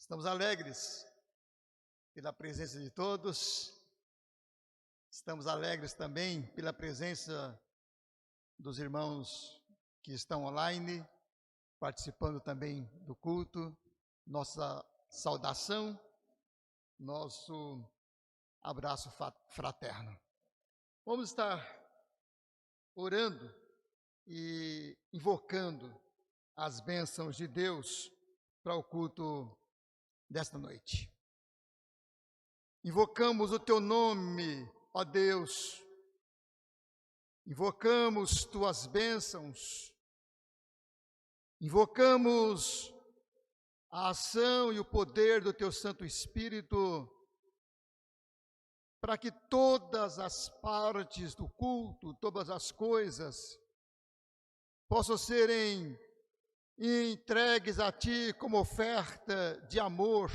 Estamos alegres pela presença de todos, estamos alegres também pela presença dos irmãos que estão online, participando também do culto. Nossa saudação, nosso abraço fraterno. Vamos estar orando e invocando as bênçãos de Deus para o culto desta noite. Invocamos o teu nome, ó Deus, invocamos tuas bênçãos, invocamos a ação e o poder do teu Santo Espírito, para que todas as partes do culto, todas as coisas, possam serem entregues a Ti como oferta de amor,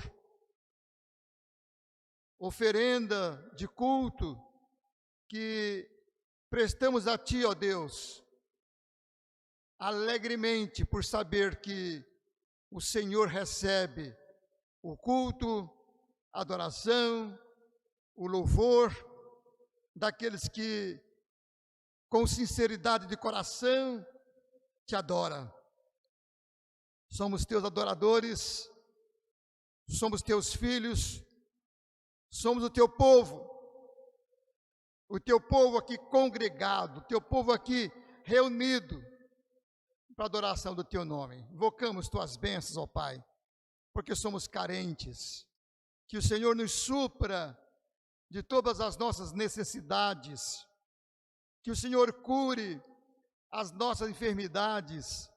oferenda de culto, que prestamos a Ti, ó Deus, alegremente, por saber que o Senhor recebe o culto, a adoração, o louvor daqueles que, com sinceridade de coração, Te adoram. Somos Teus adoradores, somos Teus filhos, somos o Teu povo aqui congregado, o Teu povo aqui reunido para a adoração do Teu nome. Invocamos Tuas bênçãos, ó Pai, porque somos carentes. Que o Senhor nos supra de todas as nossas necessidades, que o Senhor cure as nossas enfermidades,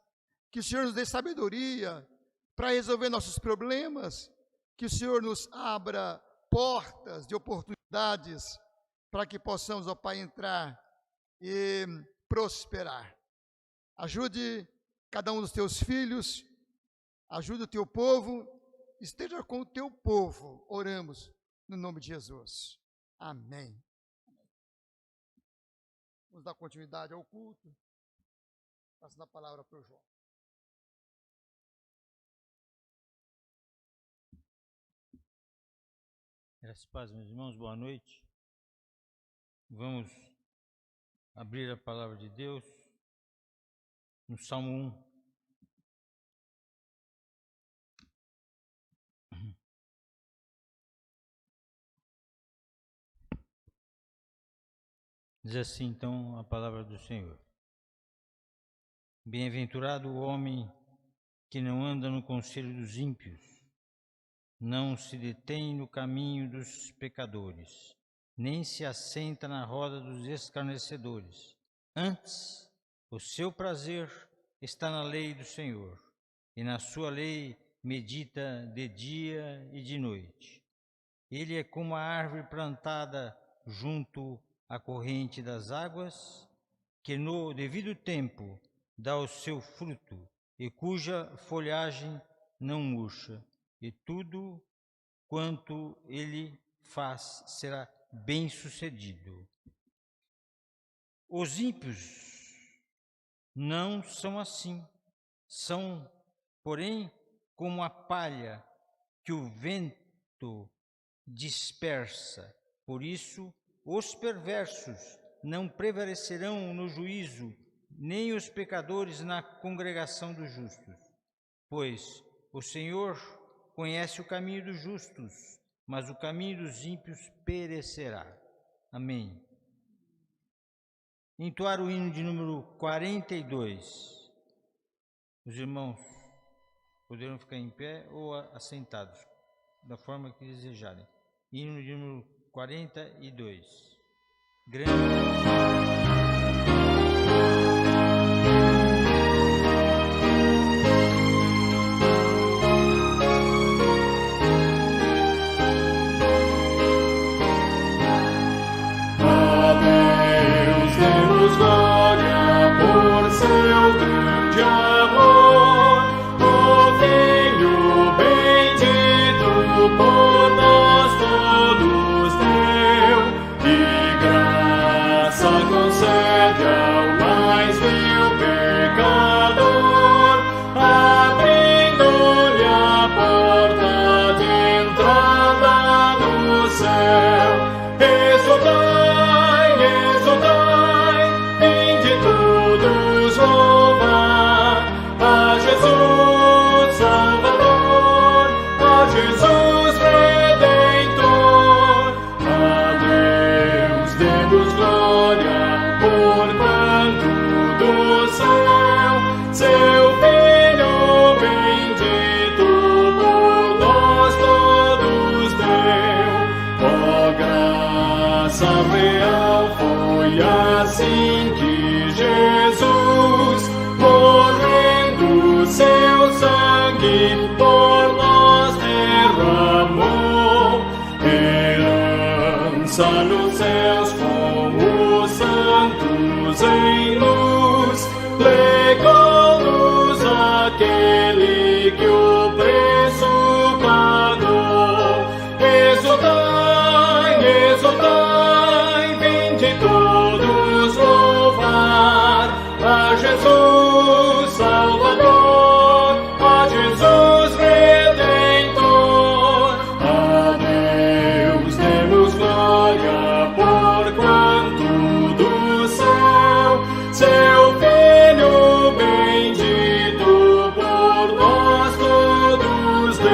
que o Senhor nos dê sabedoria para resolver nossos problemas, que o Senhor nos abra portas de oportunidades para que possamos, ó Pai, entrar e prosperar. Ajude cada um dos Teus filhos, ajude o Teu povo, esteja com o Teu povo, oramos no nome de Jesus. Amém. Vamos dar continuidade ao culto. Passando a palavra para o João. Graças a Deus, meus irmãos, boa noite. Vamos abrir a palavra de Deus no Salmo 1. Diz assim então a palavra do Senhor. Bem-aventurado o homem que não anda no conselho dos ímpios, não se detém no caminho dos pecadores, nem se assenta na roda dos escarnecedores. Antes, o seu prazer está na lei do Senhor, e na sua lei medita de dia e de noite. Ele é como a árvore plantada junto à corrente das águas, que no devido tempo dá o seu fruto, e cuja folhagem não murcha, e tudo quanto ele faz será bem-sucedido. Os ímpios não são assim, são, porém, como a palha que o vento dispersa. Por isso, os perversos não prevalecerão no juízo, nem os pecadores na congregação dos justos. Pois o Senhor conhece o caminho dos justos, mas o caminho dos ímpios perecerá. Amém. Entoar o hino de número 42. Os irmãos poderão ficar em pé ou assentados, da forma que desejarem. Hino de número 42. Abrindo-lhe a porta por nós derramou, herança nos céus com os santos em luz, legou-nos aquele que o preço pagou. Exultai, exultai, vinde todos louvar a Jesus Salvador, a Jesus Redentor. A Deus demos glória, porquanto do céu seu Filho bendito por nós todos deu.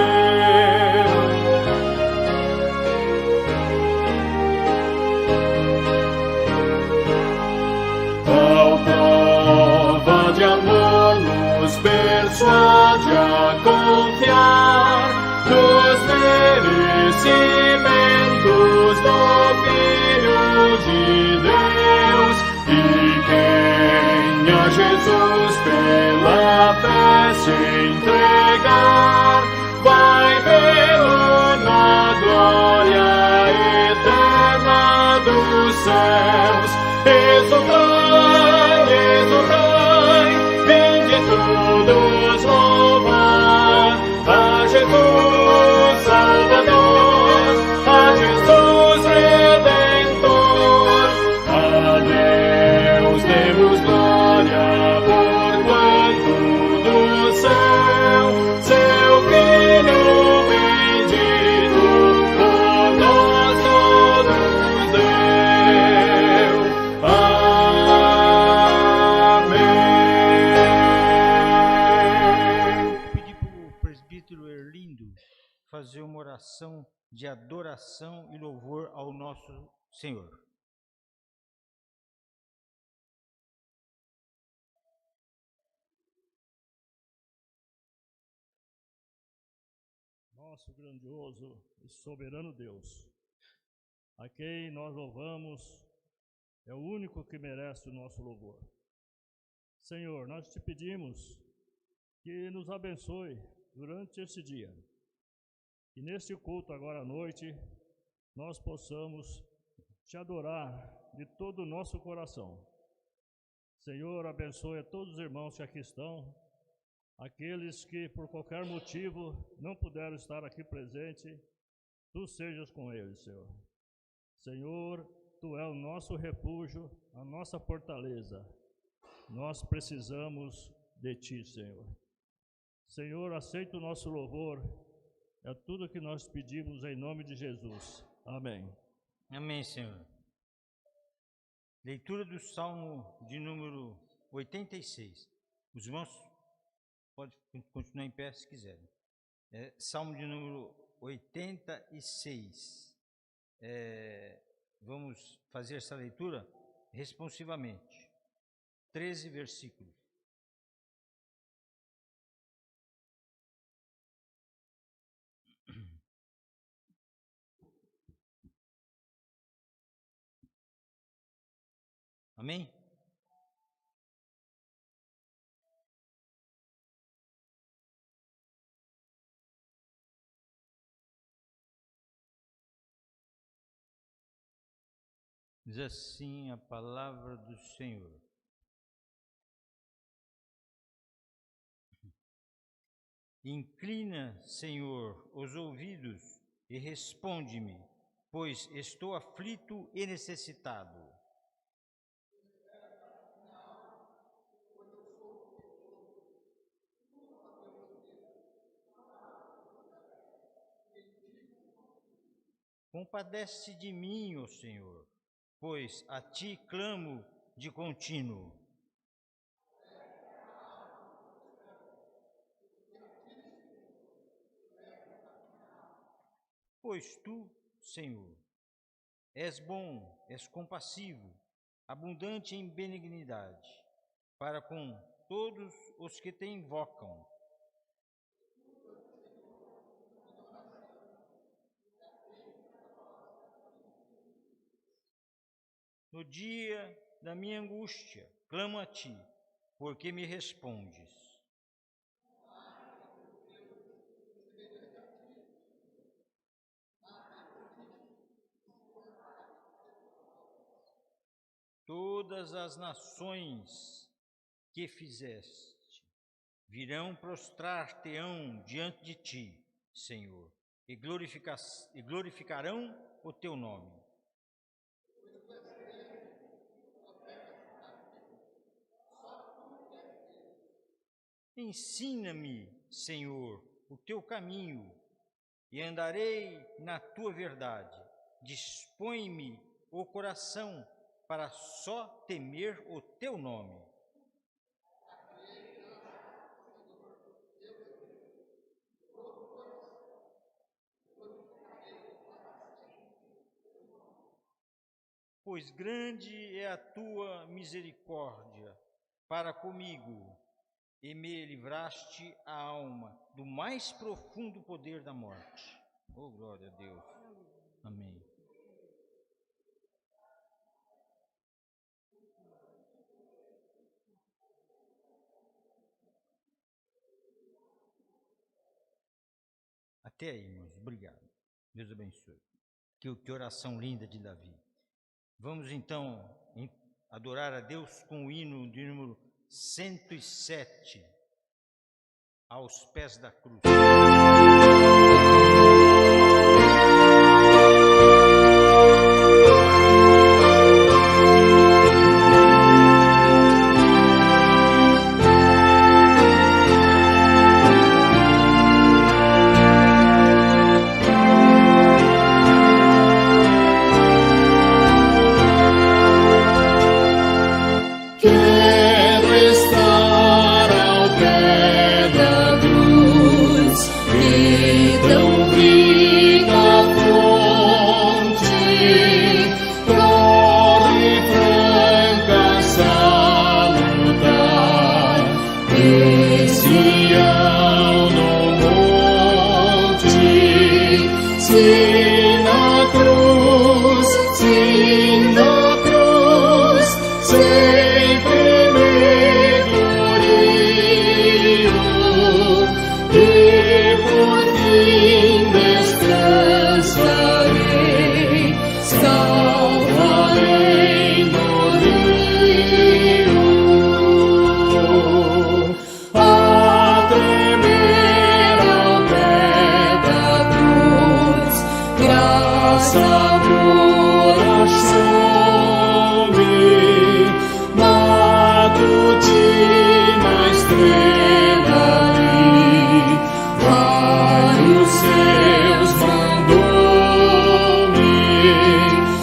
Tal prova de amor nos persuade a confiar nos merecimentos do Filho de Deus. E quem a Jesus pela fé se entregar, vai vê-lo na glória eterna dos céus. Exultai, exultai, vinde todos louvar a Jesus Salvador, a Jesus Redentor. A Deus demos glória, porquanto do céu seu Filho bendito por nós todos deu. Amém. Pedir para o presbítero Erlindo fazer uma oração de adoração e louvor ao nosso Senhor. Nosso grandioso e soberano Deus, a quem nós louvamos, é o único que merece o nosso louvor. Senhor, nós te pedimos que nos abençoe durante este dia. E neste culto agora à noite, nós possamos te adorar de todo o nosso coração. Senhor, abençoe a todos os irmãos que aqui estão, aqueles que por qualquer motivo não puderam estar aqui presente, tu sejas com eles, Senhor. Senhor, tu é o nosso refúgio, a nossa fortaleza. Nós precisamos de ti, Senhor. Senhor, aceita o nosso louvor. É tudo que nós pedimos em nome de Jesus. Amém. Amém, Senhor. Leitura do Salmo de número 86. Os irmãos podem continuar em pé se quiserem. Salmo de número 86. Vamos fazer essa leitura responsivamente. 13 versículos. Amém? Diz assim a palavra do Senhor. Inclina, Senhor, os ouvidos e responde-me, pois estou aflito e necessitado. Compadece de mim, ó Senhor, pois a ti clamo de contínuo. Pois tu, Senhor, és bom, és compassivo, abundante em benignidade, para com todos os que te invocam. No dia da minha angústia, clamo a ti, porque me respondes. todas as nações que fizeste virão prostrar-te-ão diante de ti, Senhor, e glorificarão o teu nome. Ensina-me, Senhor, o teu caminho, e andarei na tua verdade. Dispõe-me o coração para só temer o teu nome. Pois grande é a tua misericórdia para comigo, e me livraste a alma do mais profundo poder da morte. Oh, glória a Deus. Amém. Até aí, irmãos. Obrigado. Deus abençoe. Que oração linda de Davi. Vamos então adorar a Deus com o hino de número 107, aos pés da cruz. Quero estar ao pé da cruz, e tão rica fonte, corre franca salutar, em Sião no monte, se na cruz, se na cruz, sempre me glorio, e por fim descansarei, salvarei no rio. A tremer ao pé da cruz, graça, amor, achou-me, matutina estrela ali, vários céus mandou-me,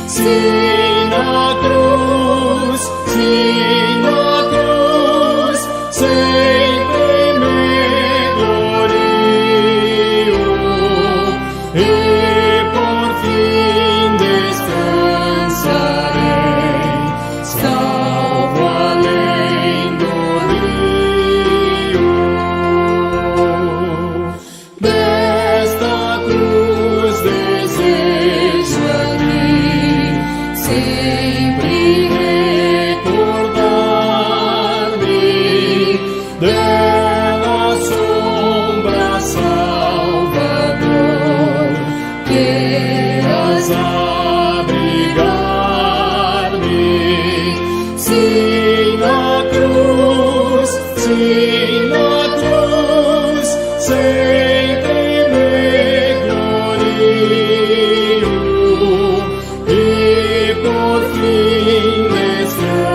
se na cruz, sempre me glorio, e por fim descansarei, salvo além do rio. Desta cruz desejo aqui sempre recordar-me, dela sombra salvador, queiras abrigar-me, se na cruz, sempre me glorio, e por fim descansarei,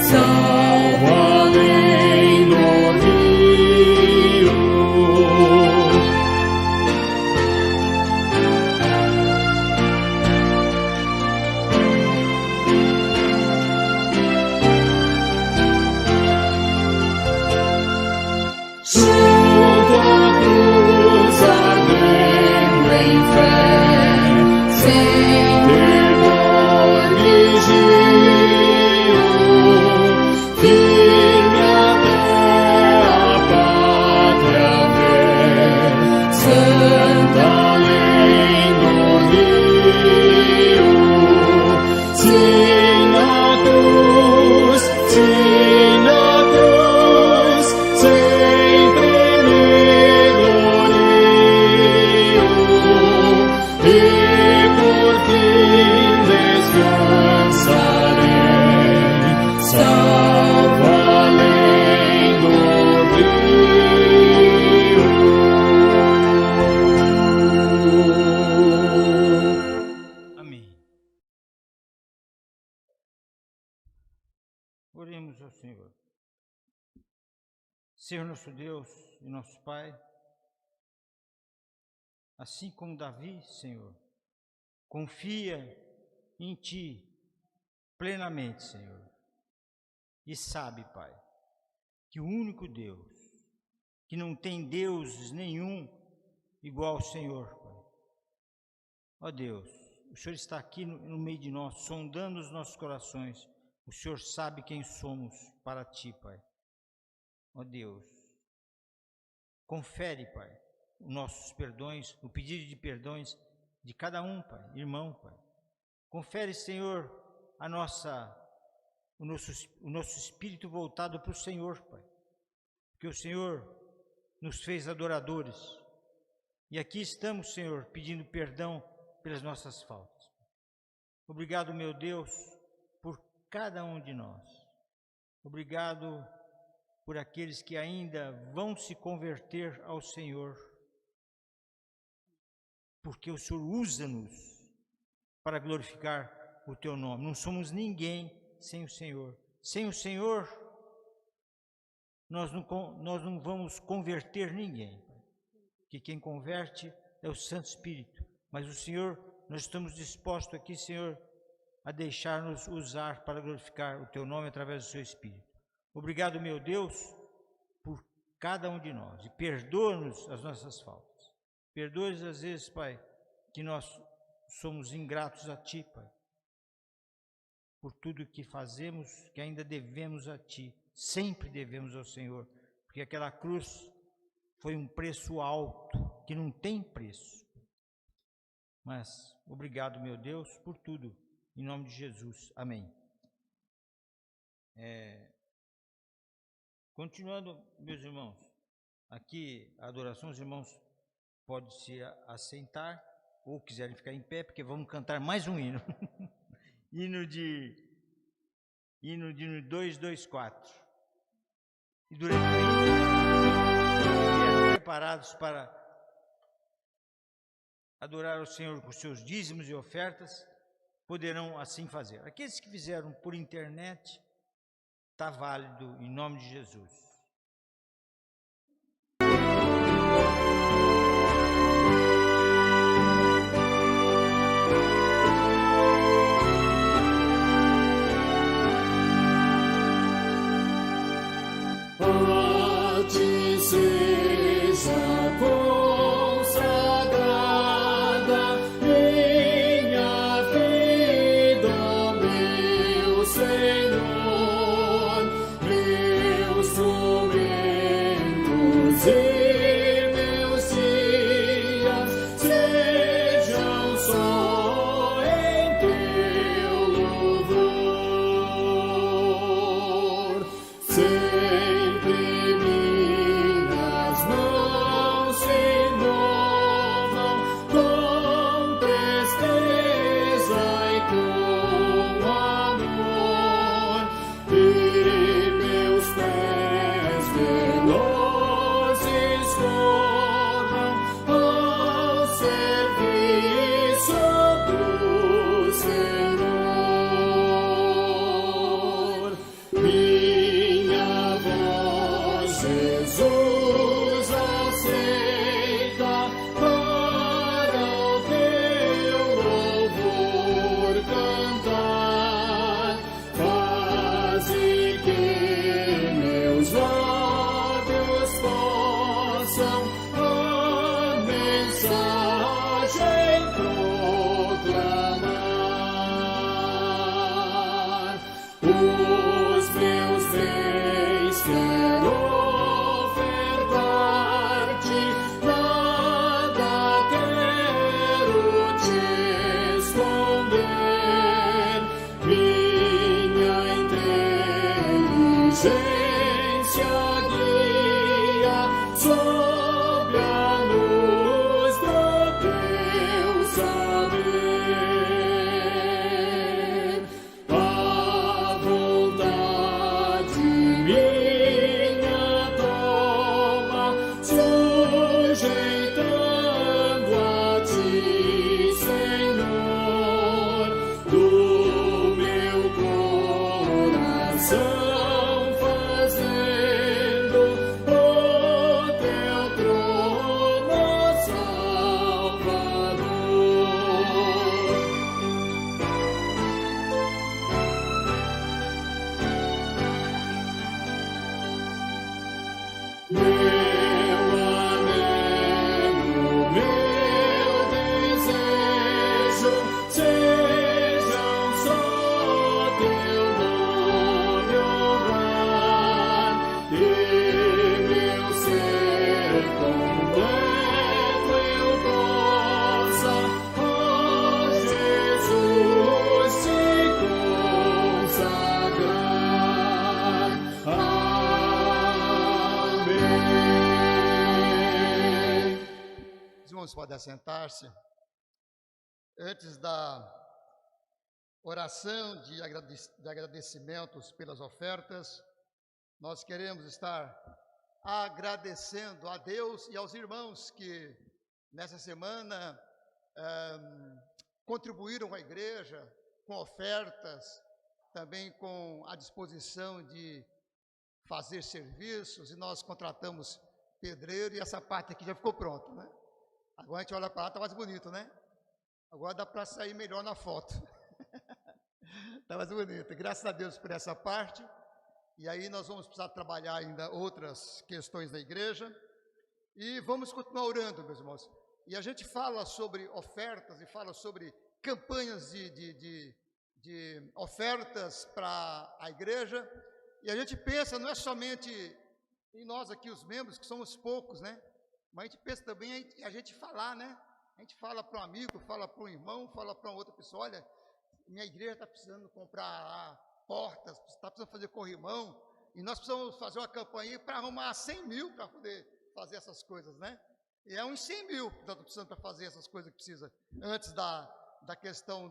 salvo além do rio. Junto à cruz ardendo em fé, sem temor vigio, firme até a pátria ver, santa além do rio. Se na cruz, sempre Senhor nosso Deus e nosso Pai, assim como Davi, Senhor, confia em Ti plenamente, Senhor, e sabe, Pai, que o único Deus, que não tem Deus nenhum igual ao Senhor, Pai. Ó Deus, o Senhor está aqui no meio de nós, sondando os nossos corações. O Senhor sabe quem somos para Ti, Pai. Ó Deus, confere, Pai, os nossos perdões, o pedido de perdões de cada um, Pai, irmão, Pai. Confere, Senhor, o nosso espírito voltado para o Senhor, Pai. Porque o Senhor nos fez adoradores. E aqui estamos, Senhor, pedindo perdão pelas nossas faltas. Obrigado, meu Deus, por cada um de nós. Obrigado por aqueles que ainda vão se converter ao Senhor. Porque o Senhor usa-nos para glorificar o Teu nome. Não somos ninguém sem o Senhor. Sem o Senhor, nós não vamos converter ninguém. Que quem converte é o Santo Espírito. Mas o Senhor, nós estamos dispostos aqui, Senhor, a deixar-nos usar para glorificar o Teu nome através do Seu Espírito. Obrigado, meu Deus, por cada um de nós. E perdoa-nos as nossas faltas. Perdoa-nos às vezes, Pai, que nós somos ingratos a Ti, Pai. Por tudo que fazemos, que ainda devemos a Ti. Sempre devemos ao Senhor. Porque aquela cruz foi um preço alto, que não tem preço. Mas, obrigado, meu Deus, por tudo. Em nome de Jesus. Amém. Continuando, meus irmãos, aqui a adoração, os irmãos podem se assentar ou quiserem ficar em pé, porque vamos cantar mais um hino. hino de 224. E durante o hino, preparados para adorar o Senhor com seus dízimos e ofertas, poderão assim fazer. Aqueles que fizeram por internet, está válido em nome de Jesus. A Ti seja consagrada minha vida, meu Senhor, meus momentos e meus dias sejam só em Teu louvor. Sempre minhas mãos se inovam com tristeza e com amor, e meus pés velozes corram ao serviço do Senhor. Minha voz, Jesus, aceita para o Teu louvor cantar. Faze que meus lábios possam a mensagem proclamar. Os meus bens quero ofertar-Te, nada quero Te esconder. Minha inteligência guia sob a luz do Teu saber. A vontade minha toma, sujeitando a Ti, Senhor, do meu coração fazendo irmãos podem assentar-se. Antes da oração de agradecimentos pelas ofertas, nós queremos estar agradecendo a Deus e aos irmãos que nessa semana contribuíram com a igreja, com ofertas, também com a disposição de fazer serviços, e nós contratamos pedreiro, e essa parte aqui já ficou pronta, né? Agora a gente olha para lá, está mais bonito, né? Agora dá para sair melhor na foto. Está mais bonito. Graças a Deus por essa parte. E aí nós vamos precisar trabalhar ainda outras questões da igreja. E vamos continuar orando, meus irmãos. E a gente fala sobre ofertas e fala sobre campanhas de ofertas para a igreja. E a gente pensa, não é somente em nós aqui, os membros, que somos poucos, né? Mas a gente pensa também a gente falar, né? A gente fala para um amigo, fala para um irmão, fala para uma outra pessoa, olha, minha igreja está precisando comprar portas, está precisando fazer corrimão, e nós precisamos fazer uma campanha para arrumar 100 mil para poder fazer essas coisas, né? E é uns 100 mil que nós estamos precisando para fazer essas coisas que precisa, antes da questão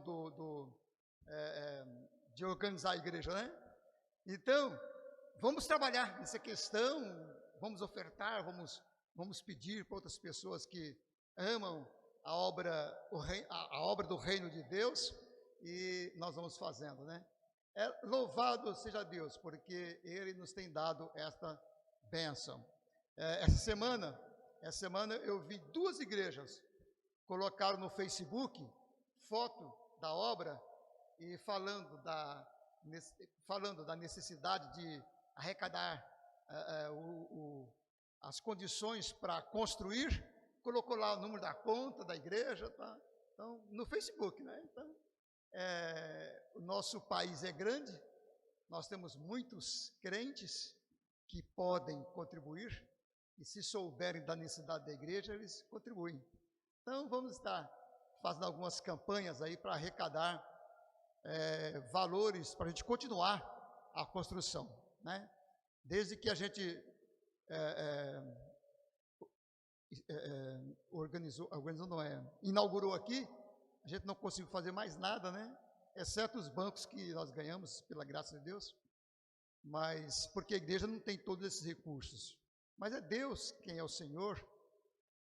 de organizar a igreja, né? Então, vamos trabalhar nessa questão, vamos ofertar, vamos pedir para outras pessoas que amam a obra do reino de Deus, e nós vamos fazendo, né? Louvado seja Deus, porque Ele nos tem dado esta bênção. Essa semana eu vi 2 igrejas colocaram no Facebook foto da obra e falando da necessidade de arrecadar as condições para construir, colocou lá o número da conta da igreja, tá? Então, no Facebook, né? Então, o nosso país é grande, nós temos muitos crentes que podem contribuir, e se souberem da necessidade da igreja, eles contribuem. Então, vamos estar fazendo algumas campanhas aí para arrecadar valores para a gente continuar a construção, né? Desde que a gente inaugurou aqui, a gente não conseguiu fazer mais nada, né? Exceto os bancos que nós ganhamos, pela graça de Deus, mas porque a igreja não tem todos esses recursos. Mas é Deus quem é o Senhor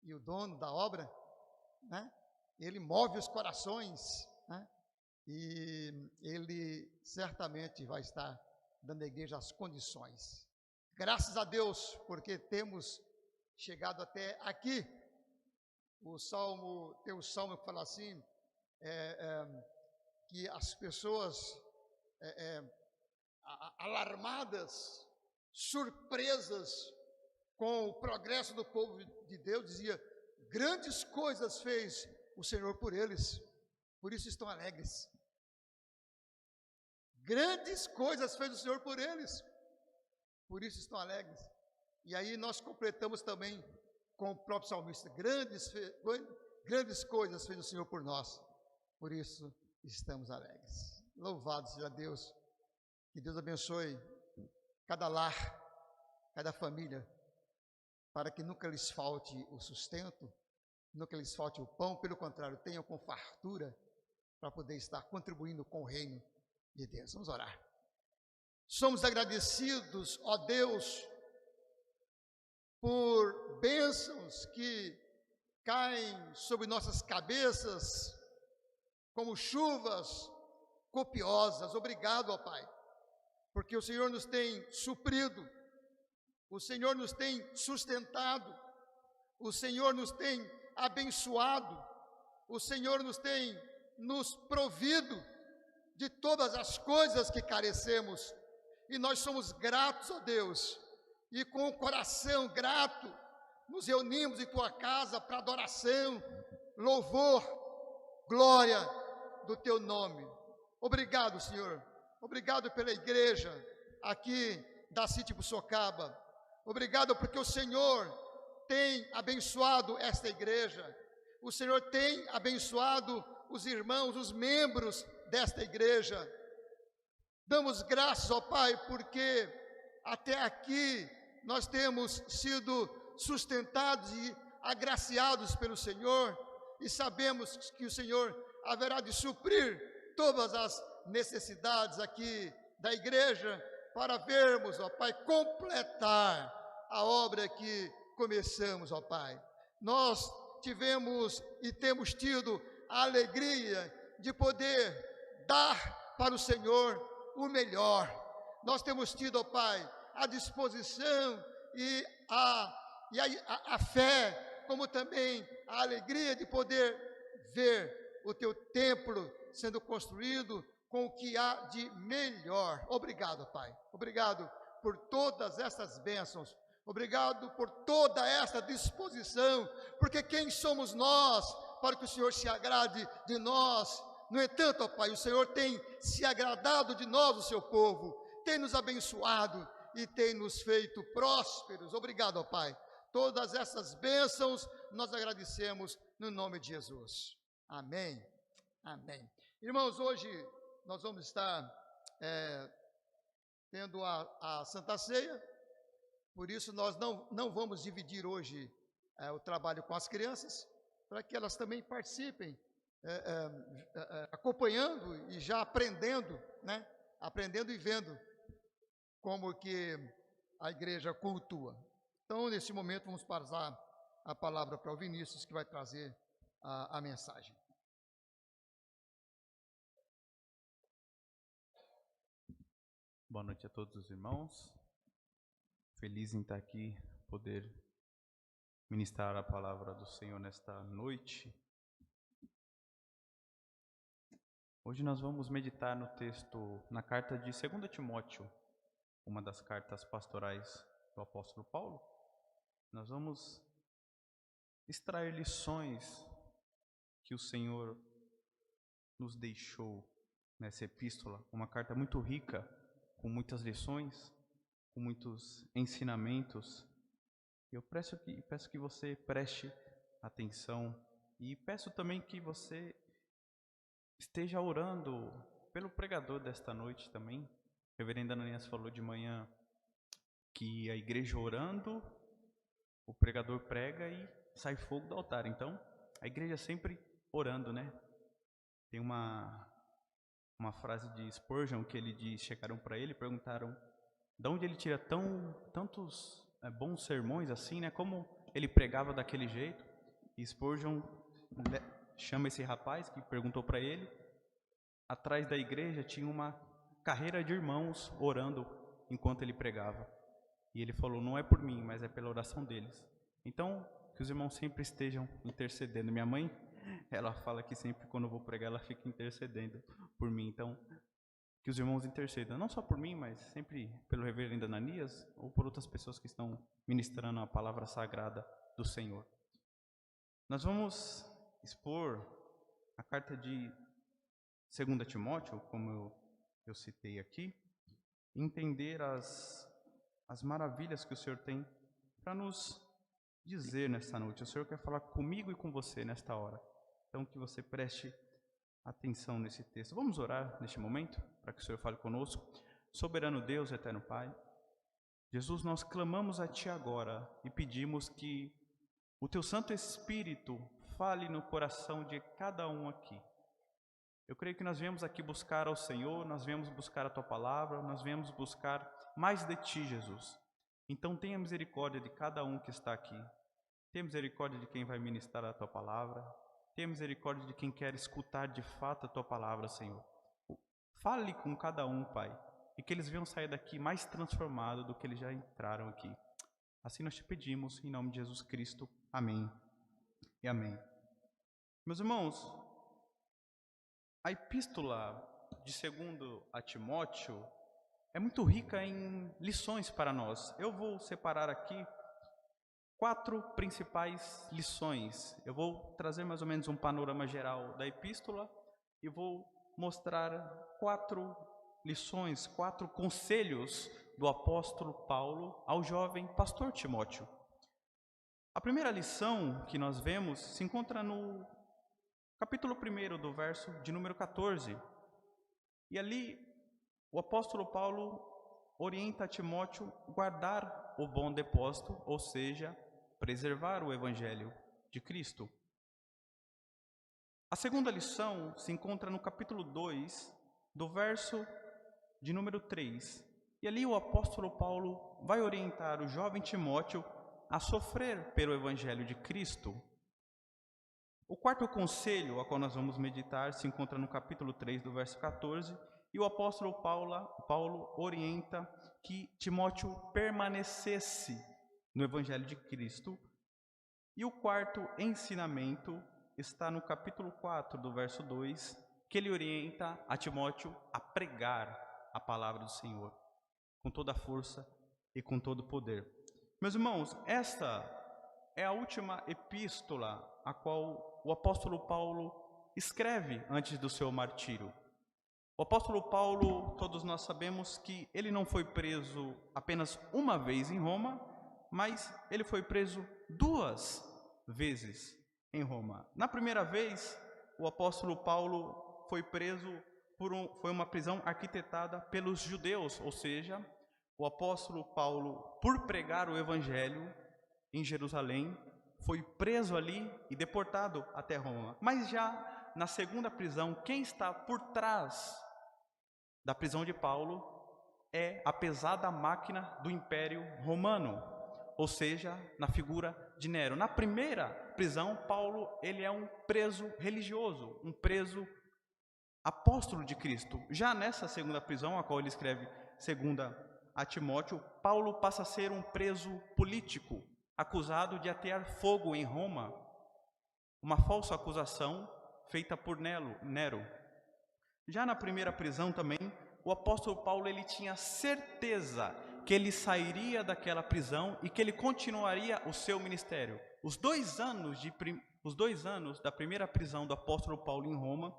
e o dono da obra, né? Ele move os corações, né? E Ele certamente vai estar dando à igreja as condições. Graças a Deus, porque temos chegado até aqui. Tem um salmo que fala assim, que as pessoas alarmadas, surpresas com o progresso do povo de Deus, dizia, grandes coisas fez o Senhor por eles, por isso estão alegres. Grandes coisas fez o Senhor por eles, por isso estão alegres. E aí nós completamos também com o próprio salmista, grandes coisas fez o Senhor por nós, por isso estamos alegres. Louvado seja Deus, que Deus abençoe cada lar, cada família, para que nunca lhes falte o sustento, nunca lhes falte o pão, pelo contrário, tenham com fartura para poder estar contribuindo com o reino de Deus. Vamos orar. Somos agradecidos, ó Deus, por bênçãos que caem sobre nossas cabeças, como chuvas copiosas. Obrigado, ó Pai, porque o Senhor nos tem suprido, o Senhor nos tem sustentado, o Senhor nos tem abençoado, o Senhor nos provido de todas as coisas que carecemos, e nós somos gratos, ó Deus, e com o coração grato, nos reunimos em Tua casa para adoração, louvor, glória do Teu nome. Obrigado, Senhor, obrigado pela igreja aqui da City Buçocaba, obrigado porque o Senhor tem abençoado esta igreja, o Senhor tem abençoado os irmãos, os membros desta igreja. Damos graças, ó Pai, porque até aqui nós temos sido sustentados e agraciados pelo Senhor e sabemos que o Senhor haverá de suprir todas as necessidades aqui da igreja para vermos, ó Pai, completar a obra que começamos, ó Pai. Nós tivemos e temos tido a alegria de poder dar para o Senhor o melhor. Nós temos tido, ó Pai, a disposição e a fé, como também a alegria de poder ver o teu templo sendo construído com o que há de melhor. Obrigado, Pai. Obrigado por todas essas bênçãos. Obrigado por toda essa disposição, porque quem somos nós para que o Senhor se agrade de nós? No entanto, ó Pai, o Senhor tem se agradado de nós, o seu povo, tem nos abençoado e tem nos feito prósperos. Obrigado, ó Pai. Todas essas bênçãos nós agradecemos no nome de Jesus. Amém. Amém. Irmãos, hoje nós vamos estar tendo a Santa Ceia, por isso nós não vamos dividir hoje o trabalho com as crianças, para que elas também participem, acompanhando e já aprendendo, né? Aprendendo e vendo como que a igreja cultua. Então, nesse momento, vamos passar a palavra para o Vinícius, que vai trazer a mensagem. Boa noite a todos os irmãos. Feliz em estar aqui, poder ministrar a palavra do Senhor nesta noite. Hoje nós vamos meditar no texto, na carta de 2 Timóteo, uma das cartas pastorais do apóstolo Paulo. Nós vamos extrair lições que o Senhor nos deixou nessa epístola, uma carta muito rica, com muitas lições, com muitos ensinamentos. Eu peço que você preste atenção e peço também que você esteja orando pelo pregador desta noite também. A reverenda Ananias falou de manhã que a igreja orando, o pregador prega e sai fogo do altar. Então, a igreja sempre orando, né? Tem uma frase de Spurgeon que ele diz, chegaram para ele e perguntaram de onde ele tira tantos bons sermões assim, né? Como ele pregava daquele jeito. E Spurgeon chama esse rapaz que perguntou para ele. Atrás da igreja tinha uma carreira de irmãos orando enquanto ele pregava. E ele falou, não é por mim, mas é pela oração deles. Então, que os irmãos sempre estejam intercedendo. Minha mãe, ela fala que sempre quando eu vou pregar, ela fica intercedendo por mim. Então, que os irmãos intercedam, não só por mim, mas sempre pelo reverendo Ananias ou por outras pessoas que estão ministrando a palavra sagrada do Senhor. Nós vamos expor a carta de 2 Timóteo, como eu citei aqui, entender as maravilhas que o Senhor tem para nos dizer nesta noite. O Senhor quer falar comigo e com você nesta hora. Então, que você preste atenção nesse texto. Vamos orar neste momento, para que o Senhor fale conosco. Soberano Deus, eterno Pai, Jesus, nós clamamos a Ti agora e pedimos que o Teu Santo Espírito fale no coração de cada um aqui. Eu creio que nós viemos aqui buscar ao Senhor, nós viemos buscar a Tua Palavra, nós viemos buscar mais de Ti, Jesus. Então tenha misericórdia de cada um que está aqui. Tenha misericórdia de quem vai ministrar a Tua Palavra. Tenha misericórdia de quem quer escutar de fato a Tua Palavra, Senhor. Fale com cada um, Pai, e que eles venham sair daqui mais transformados do que eles já entraram aqui. Assim nós Te pedimos, em nome de Jesus Cristo. Amém e amém. Meus irmãos, a epístola de 2 a Timóteo é muito rica em lições para nós. Eu vou separar aqui 4 principais lições. Eu vou trazer mais ou menos um panorama geral da epístola e vou mostrar 4 lições, 4 conselhos do apóstolo Paulo ao jovem pastor Timóteo. A primeira lição que nós vemos se encontra no capítulo 1 do verso de número 14. E ali o apóstolo Paulo orienta a Timóteo guardar o bom depósito, ou seja, preservar o evangelho de Cristo. A segunda lição se encontra no capítulo 2, do verso de número 3. E ali o apóstolo Paulo vai orientar o jovem Timóteo a sofrer pelo evangelho de Cristo. O quarto conselho, a qual nós vamos meditar, se encontra no capítulo 3, do verso 14, e o apóstolo Paulo orienta que Timóteo permanecesse no evangelho de Cristo. E o quarto ensinamento está no capítulo 4, do verso 2, que ele orienta a Timóteo a pregar a palavra do Senhor, com toda a força e com todo o poder. Meus irmãos, esta é a última epístola a qual o apóstolo Paulo escreve antes do seu martírio. O apóstolo Paulo, todos nós sabemos que ele não foi preso apenas uma vez em Roma, mas ele foi preso 2 vezes em Roma. Na primeira vez, o apóstolo Paulo foi preso foi uma prisão arquitetada pelos judeus, ou seja, o apóstolo Paulo, por pregar o evangelho em Jerusalém, foi preso ali e deportado até Roma. Mas já na segunda prisão, quem está por trás da prisão de Paulo é a pesada máquina do Império Romano, ou seja, na figura de Nero. Na primeira prisão, Paulo ele é um preso religioso, um preso apóstolo de Cristo. Já nessa segunda prisão, a qual ele escreve segunda a Timóteo, Paulo passa a ser um preso político, acusado de atear fogo em Roma, uma falsa acusação feita por Nero. Já na primeira prisão também, o apóstolo Paulo ele tinha certeza que ele sairia daquela prisão e que ele continuaria o seu ministério. Os 2 anos da primeira prisão do apóstolo Paulo em Roma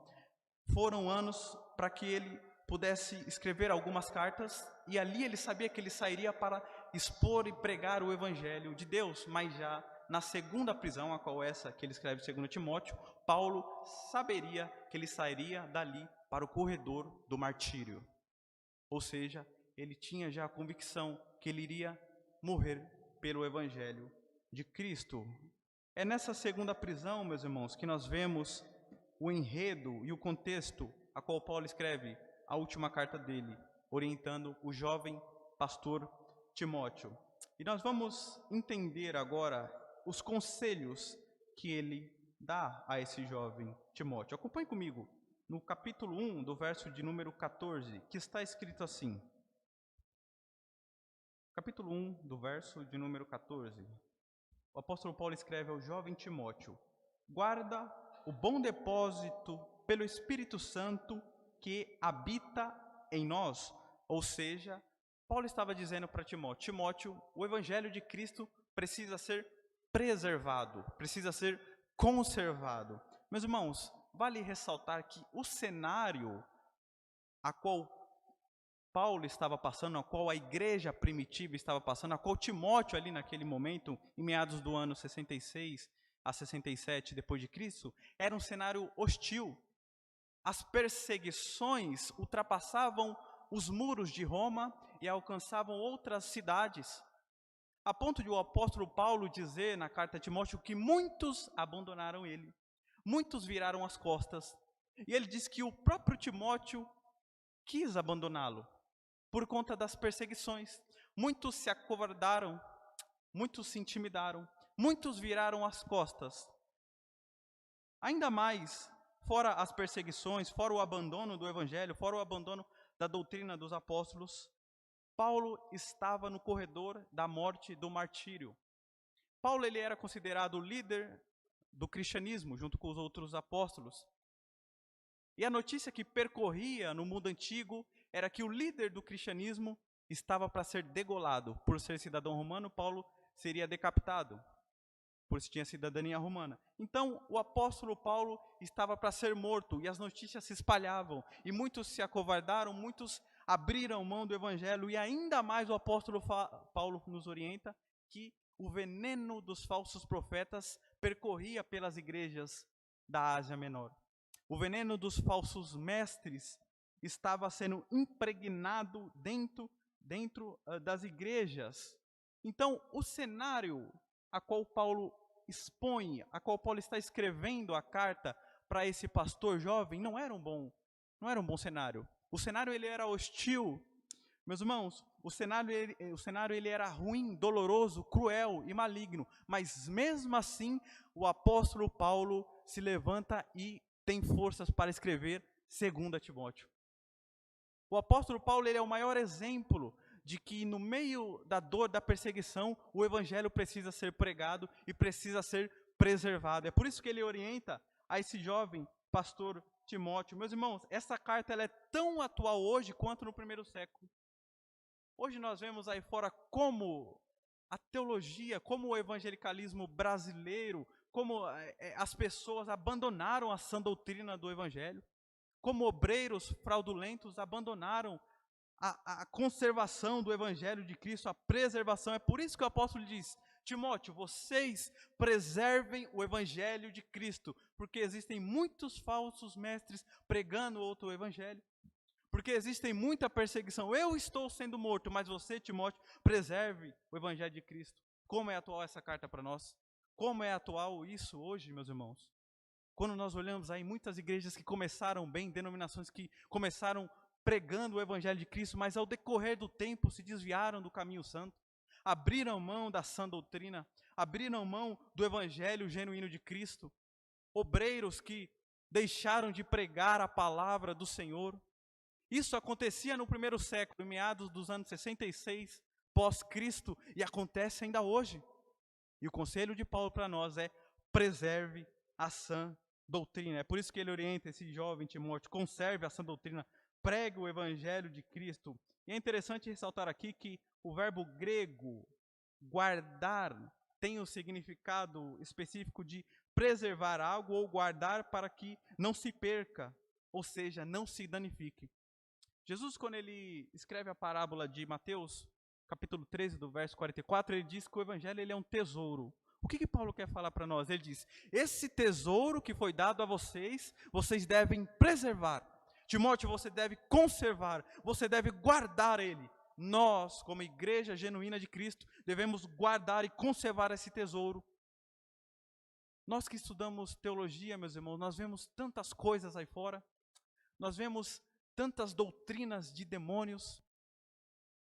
foram anos para que ele pudesse escrever algumas cartas, e ali ele sabia que ele sairia para expor e pregar o evangelho de Deus. Mas já na segunda prisão, a qual essa que ele escreve segundo Timóteo, Paulo saberia que ele sairia dali para o corredor do martírio. Ou seja, ele tinha já a convicção que ele iria morrer pelo evangelho de Cristo. É nessa segunda prisão, meus irmãos, que nós vemos o enredo e o contexto a qual Paulo escreve a última carta dele, orientando o jovem pastor Timóteo. E nós vamos entender agora os conselhos que ele dá a esse jovem Timóteo. Acompanhe comigo no capítulo 1, do verso de número 14, que está escrito assim. Capítulo 1, do verso de número 14. O apóstolo Paulo escreve ao jovem Timóteo: guarda o bom depósito pelo Espírito Santo que habita em nós. Ou seja, Paulo estava dizendo para Timóteo: Timóteo, o evangelho de Cristo precisa ser preservado, precisa ser conservado. Meus irmãos, vale ressaltar que o cenário a qual Paulo estava passando, a qual a igreja primitiva estava passando, a qual Timóteo ali naquele momento, em meados do ano 66 a 67 depois de Cristo, era um cenário hostil. As perseguições ultrapassavam os muros de Roma e alcançavam outras cidades, a ponto de o apóstolo Paulo dizer na carta a Timóteo que muitos abandonaram ele, muitos viraram as costas, e ele diz que o próprio Timóteo quis abandoná-lo por conta das perseguições. Muitos se acovardaram, muitos se intimidaram, muitos viraram as costas. Ainda mais, fora as perseguições, fora o abandono do evangelho, fora o abandono da doutrina dos apóstolos, Paulo estava no corredor da morte, do martírio. Paulo ele era considerado o líder do cristianismo, junto com os outros apóstolos. E a notícia que percorria no mundo antigo era que o líder do cristianismo estava para ser degolado. Por ser cidadão romano, Paulo seria decapitado, por se tinha cidadania romana. Então, o apóstolo Paulo estava para ser morto, e as notícias se espalhavam, e muitos se acovardaram, muitos abriram mão do evangelho, e ainda mais o apóstolo Paulo nos orienta que o veneno dos falsos profetas percorria pelas igrejas da Ásia Menor. O veneno dos falsos mestres estava sendo impregnado dentro das igrejas. Então, o cenário a qual Paulo expõe, a qual Paulo está escrevendo a carta para esse pastor jovem, não era um bom cenário. O cenário ele era hostil. Meus irmãos, o cenário ele era ruim, doloroso, cruel e maligno, mas mesmo assim o apóstolo Paulo se levanta e tem forças para escrever 2 Timóteo. O apóstolo Paulo ele é o maior exemplo de que no meio da dor, da perseguição, o evangelho precisa ser pregado e precisa ser preservado. É por isso que ele orienta a esse jovem pastor Timóteo. Meus irmãos, essa carta ela é tão atual hoje quanto no primeiro século. Hoje nós vemos aí fora como a teologia, como o evangelicalismo brasileiro, como as pessoas abandonaram a sã doutrina do evangelho, como obreiros fraudulentos abandonaram a conservação do evangelho de Cristo, a preservação. É por isso que o apóstolo diz: Timóteo, vocês preservem o evangelho de Cristo, porque existem muitos falsos mestres pregando outro evangelho, porque existem muita perseguição. Eu estou sendo morto, mas você, Timóteo, preserve o evangelho de Cristo. Como é atual essa carta para nós? Como é atual isso hoje, meus irmãos? Quando nós olhamos aí muitas igrejas que começaram bem, denominações que começaram pregando o evangelho de Cristo, mas ao decorrer do tempo se desviaram do caminho santo, abriram mão da sã doutrina, abriram mão do evangelho genuíno de Cristo, obreiros que deixaram de pregar a palavra do Senhor. Isso acontecia no primeiro século, em meados dos anos 66, pós-Cristo, e acontece ainda hoje. E o conselho de Paulo para nós é: preserve a sã doutrina. É por isso que ele orienta esse jovem Timóteo: conserve a sã doutrina, pregue o evangelho de Cristo. E é interessante ressaltar aqui que o verbo grego, guardar, tem o significado específico de preservar algo ou guardar para que não se perca, ou seja, não se danifique. Jesus, quando ele escreve a parábola de Mateus, capítulo 13, do verso 44, ele diz que o evangelho ele é um tesouro. O que Paulo quer falar para nós? Ele diz: esse tesouro que foi dado a vocês, vocês devem preservar. Timóteo, você deve conservar, você deve guardar ele. Nós, como igreja genuína de Cristo, devemos guardar e conservar esse tesouro. Nós que estudamos teologia, meus irmãos, nós vemos tantas coisas aí fora, nós vemos tantas doutrinas de demônios,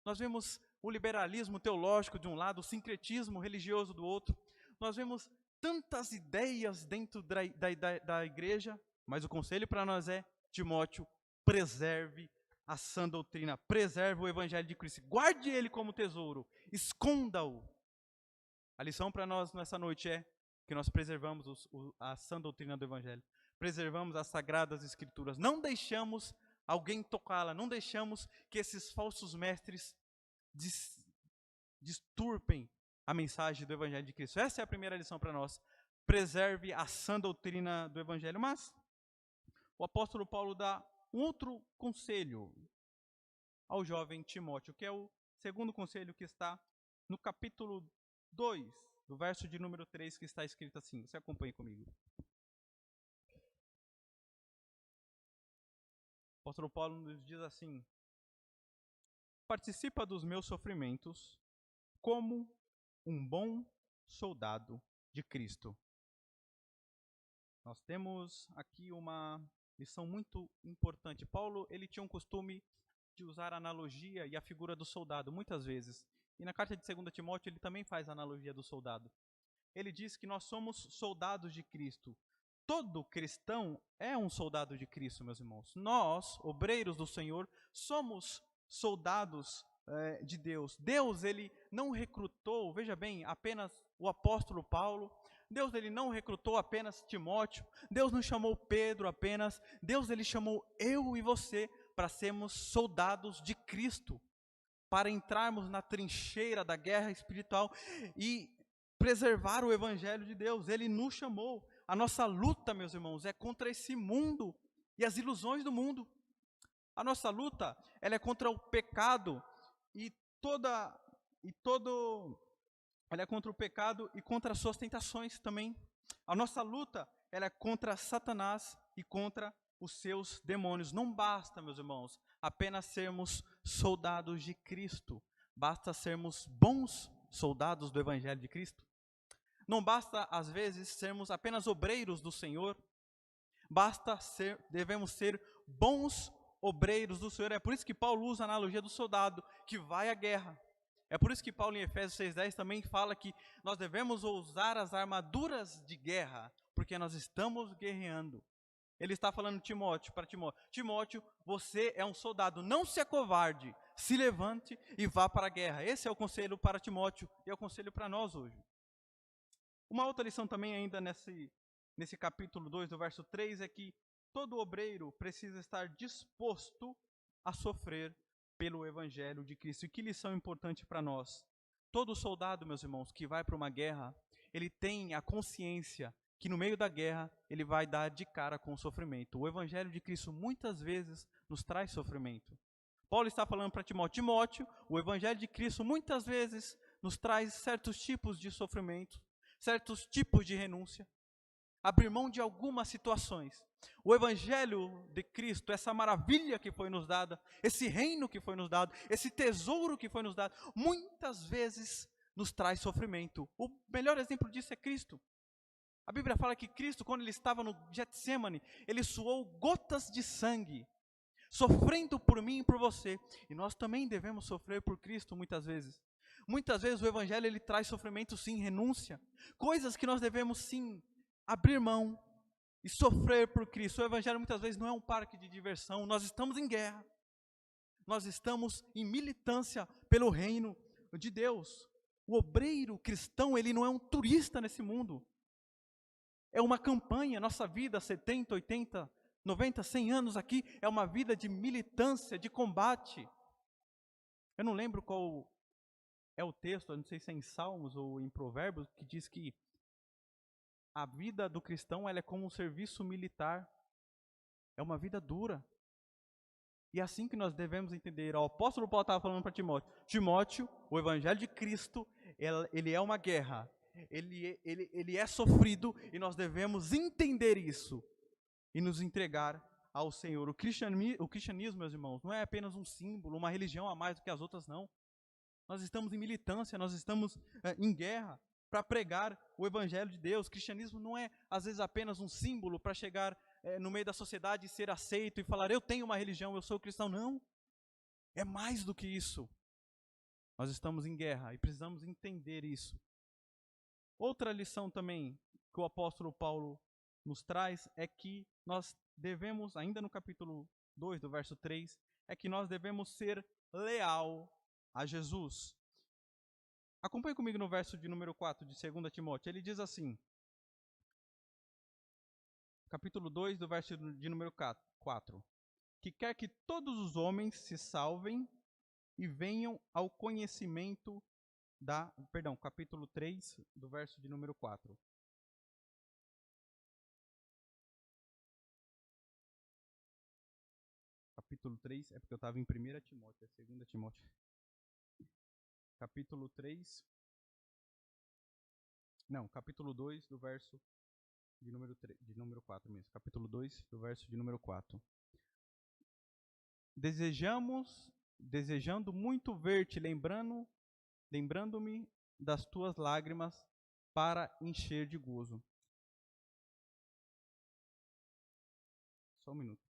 nós vemos o liberalismo teológico de um lado, o sincretismo religioso do outro, nós vemos tantas ideias dentro da igreja, mas o conselho para nós é: Timóteo, preserve a sã doutrina, preserve o evangelho de Cristo, guarde ele como tesouro, esconda-o. A lição para nós nessa noite é que nós preservamos a sã doutrina do evangelho, preservamos as sagradas escrituras, não deixamos alguém tocá-la, não deixamos que esses falsos mestres disturpem a mensagem do evangelho de Cristo. Essa é a primeira lição para nós: preserve a sã doutrina do evangelho. Mas o apóstolo Paulo dá um outro conselho ao jovem Timóteo, que é o segundo conselho, que está no capítulo 2, do verso de número 3, que está escrito assim. Você acompanha comigo. O apóstolo Paulo nos diz assim: participa dos meus sofrimentos como um bom soldado de Cristo. Nós temos aqui uma lição muito importante. Paulo, ele tinha um costume de usar a analogia e a figura do soldado, muitas vezes. E na carta de 2 Timóteo, ele também faz a analogia do soldado. Ele diz que nós somos soldados de Cristo. Todo cristão é um soldado de Cristo, meus irmãos. Nós, obreiros do Senhor, somos soldados de Deus. Deus, ele não recrutou, veja bem, apenas o apóstolo Paulo. Deus, ele não recrutou apenas Timóteo. Deus não chamou Pedro apenas. Deus, ele chamou eu e você para sermos soldados de Cristo, para entrarmos na trincheira da guerra espiritual e preservar o evangelho de Deus. Ele nos chamou. A nossa luta, meus irmãos, é contra esse mundo e as ilusões do mundo. A nossa luta, ela é contra o pecado ela é contra o pecado e contra as suas tentações também. A nossa luta, ela é contra Satanás e contra os seus demônios. Não basta, meus irmãos, apenas sermos soldados de Cristo. Basta sermos bons soldados do evangelho de Cristo. Não basta, às vezes, sermos apenas obreiros do Senhor, devemos ser bons obreiros do Senhor. É por isso que Paulo usa a analogia do soldado que vai à guerra. É por isso que Paulo em Efésios 6,10 também fala que nós devemos usar as armaduras de guerra, porque nós estamos guerreando. Ele está falando para Timóteo, Timóteo, você é um soldado, não se acovarde, se levante e vá para a guerra. Esse é o conselho para Timóteo e é o conselho para nós hoje. Uma outra lição também ainda nesse capítulo 2, do verso 3, é que todo obreiro precisa estar disposto a sofrer pelo Evangelho de Cristo. E que lição importante para nós. Todo soldado, meus irmãos, que vai para uma guerra, ele tem a consciência que no meio da guerra ele vai dar de cara com o sofrimento. O Evangelho de Cristo muitas vezes nos traz sofrimento. Paulo está falando para Timóteo, Timóteo, o Evangelho de Cristo muitas vezes nos traz certos tipos de sofrimento, certos tipos de renúncia, abrir mão de algumas situações. O Evangelho de Cristo, essa maravilha que foi nos dada, esse reino que foi nos dado, esse tesouro que foi nos dado, muitas vezes nos traz sofrimento. O melhor exemplo disso é Cristo. A Bíblia fala que Cristo, quando ele estava no Getsemane, ele suou gotas de sangue, sofrendo por mim e por você. E nós também devemos sofrer por Cristo muitas vezes. Muitas vezes o Evangelho ele traz sofrimento, sim, renúncia. Coisas que nós devemos, sim, abrir mão e sofrer por Cristo. O Evangelho muitas vezes não é um parque de diversão. Nós estamos em guerra. Nós estamos em militância pelo reino de Deus. O obreiro cristão, ele não é um turista nesse mundo. É uma campanha. Nossa vida, 70, 80, 90, 100 anos aqui, é uma vida de militância, de combate. Eu não lembro qual é o texto, eu não sei se é em Salmos ou em Provérbios, que diz que a vida do cristão ela é como um serviço militar. É uma vida dura. E é assim que nós devemos entender. O apóstolo Paulo estava falando para Timóteo. Timóteo, o Evangelho de Cristo, ele é uma guerra. Ele é sofrido e nós devemos entender isso e nos entregar ao Senhor. O cristianismo, meus irmãos, não é apenas um símbolo, uma religião a mais do que as outras, não. Nós estamos em militância, nós estamos em guerra para pregar o Evangelho de Deus. O cristianismo não é, às vezes, apenas um símbolo para chegar no meio da sociedade e ser aceito e falar, eu tenho uma religião, eu sou cristão. Não, é mais do que isso. Nós estamos em guerra e precisamos entender isso. Outra lição também que o apóstolo Paulo nos traz é que nós devemos, ainda no capítulo 2, do verso 3, é que nós devemos ser leal a Jesus. Acompanhe comigo no verso de número 4 de 2 Timóteo. Ele diz assim, capítulo 2, do verso de número 4, que quer que todos os homens se salvem e venham ao conhecimento capítulo 3, do verso de número 4. Capítulo 3, é porque eu estava em 1 Timóteo, é 2 Timóteo. Capítulo 3, capítulo 2, do verso de número 4 mesmo. Capítulo 2, do verso de número 4. Desejando muito ver-te, lembrando-me das tuas lágrimas para encher de gozo. Só um minuto.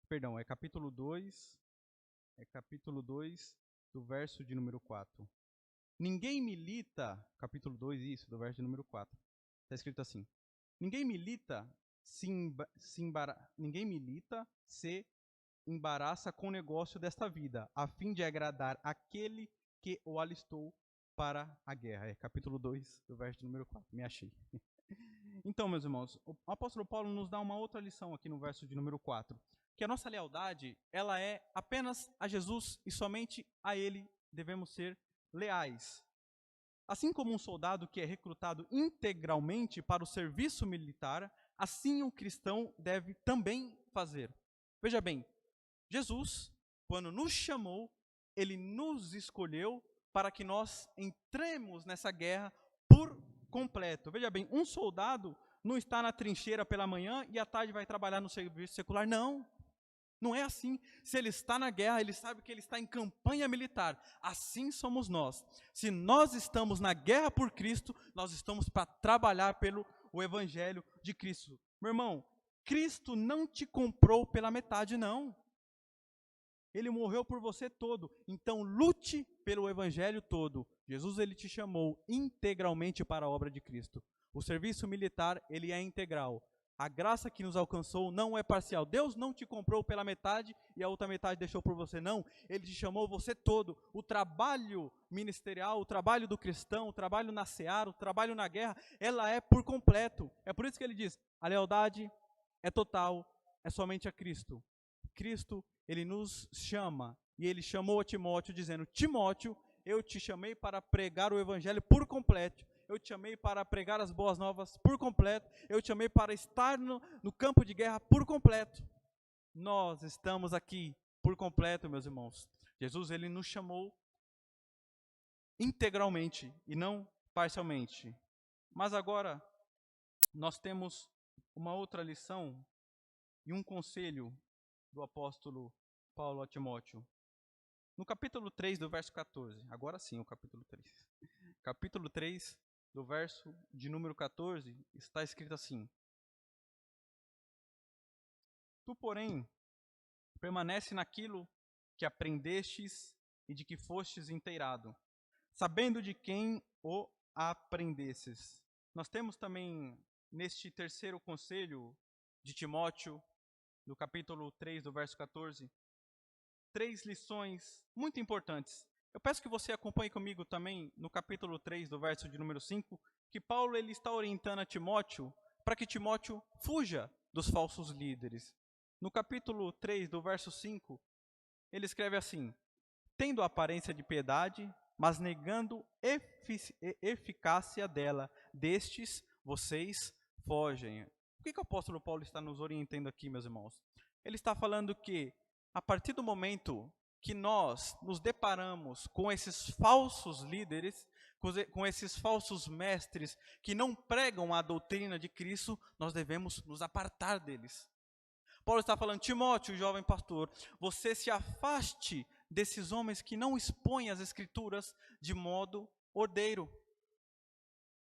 Perdão, é capítulo 2, do verso de número 4. Ninguém milita, capítulo 2, isso, do verso de número 4. Está escrito assim: ninguém milita se embaraça com o negócio desta vida, a fim de agradar aquele que o alistou para a guerra. É capítulo 2, do verso de número 4. Me achei. Então, meus irmãos, o apóstolo Paulo nos dá uma outra lição aqui no verso de número 4, que a nossa lealdade, ela é apenas a Jesus e somente a Ele devemos ser leais. Assim como um soldado que é recrutado integralmente para o serviço militar, assim o cristão deve também fazer. Veja bem, Jesus, quando nos chamou, Ele nos escolheu para que nós entremos nessa guerra por completo. Veja bem, um soldado não está na trincheira pela manhã e à tarde vai trabalhar no serviço secular, não. Não é assim. Se ele está na guerra, ele sabe que ele está em campanha militar. Assim somos nós. Se nós estamos na guerra por Cristo, nós estamos para trabalhar pelo o evangelho de Cristo. Meu irmão, Cristo não te comprou pela metade, não. Ele morreu por você todo. Então lute pelo evangelho todo. Jesus, ele te chamou integralmente para a obra de Cristo. O serviço militar, ele é integral. A graça que nos alcançou não é parcial. Deus não te comprou pela metade e a outra metade deixou por você, não. Ele te chamou você todo. O trabalho ministerial, o trabalho do cristão, o trabalho na seara, o trabalho na guerra, ela é por completo. É por isso que ele diz, a lealdade é total, é somente a Cristo. Cristo, ele nos chama, e ele chamou a Timóteo dizendo, Timóteo, eu te chamei para pregar o evangelho por completo. Eu te chamei para pregar as boas novas por completo. Eu te chamei para estar no campo de guerra por completo. Nós estamos aqui por completo, meus irmãos. Jesus, ele nos chamou integralmente e não parcialmente. Mas agora, nós temos uma outra lição e um conselho do apóstolo Paulo a Timóteo. No capítulo 3, do verso 14. Agora sim, o capítulo 3. Capítulo 3, do verso de número 14, está escrito assim: Tu, porém, permanece naquilo que aprendestes e de que fostes inteirado, sabendo de quem o aprendesses. Nós temos também, neste terceiro conselho de Timóteo, no capítulo 3, do verso 14, 3 lições muito importantes. Eu peço que você acompanhe comigo também no capítulo 3, do verso de número 5, que Paulo ele está orientando a Timóteo para que Timóteo fuja dos falsos líderes. No capítulo 3, do verso 5, ele escreve assim: tendo a aparência de piedade, mas negando eficácia dela, destes vocês fogem. O que o apóstolo Paulo está nos orientando aqui, meus irmãos? Ele está falando que, a partir do momento que nós nos deparamos com esses falsos líderes, com esses falsos mestres que não pregam a doutrina de Cristo, nós devemos nos apartar deles. Paulo está falando, Timóteo, jovem pastor, você se afaste desses homens que não expõem as Escrituras de modo ordeiro.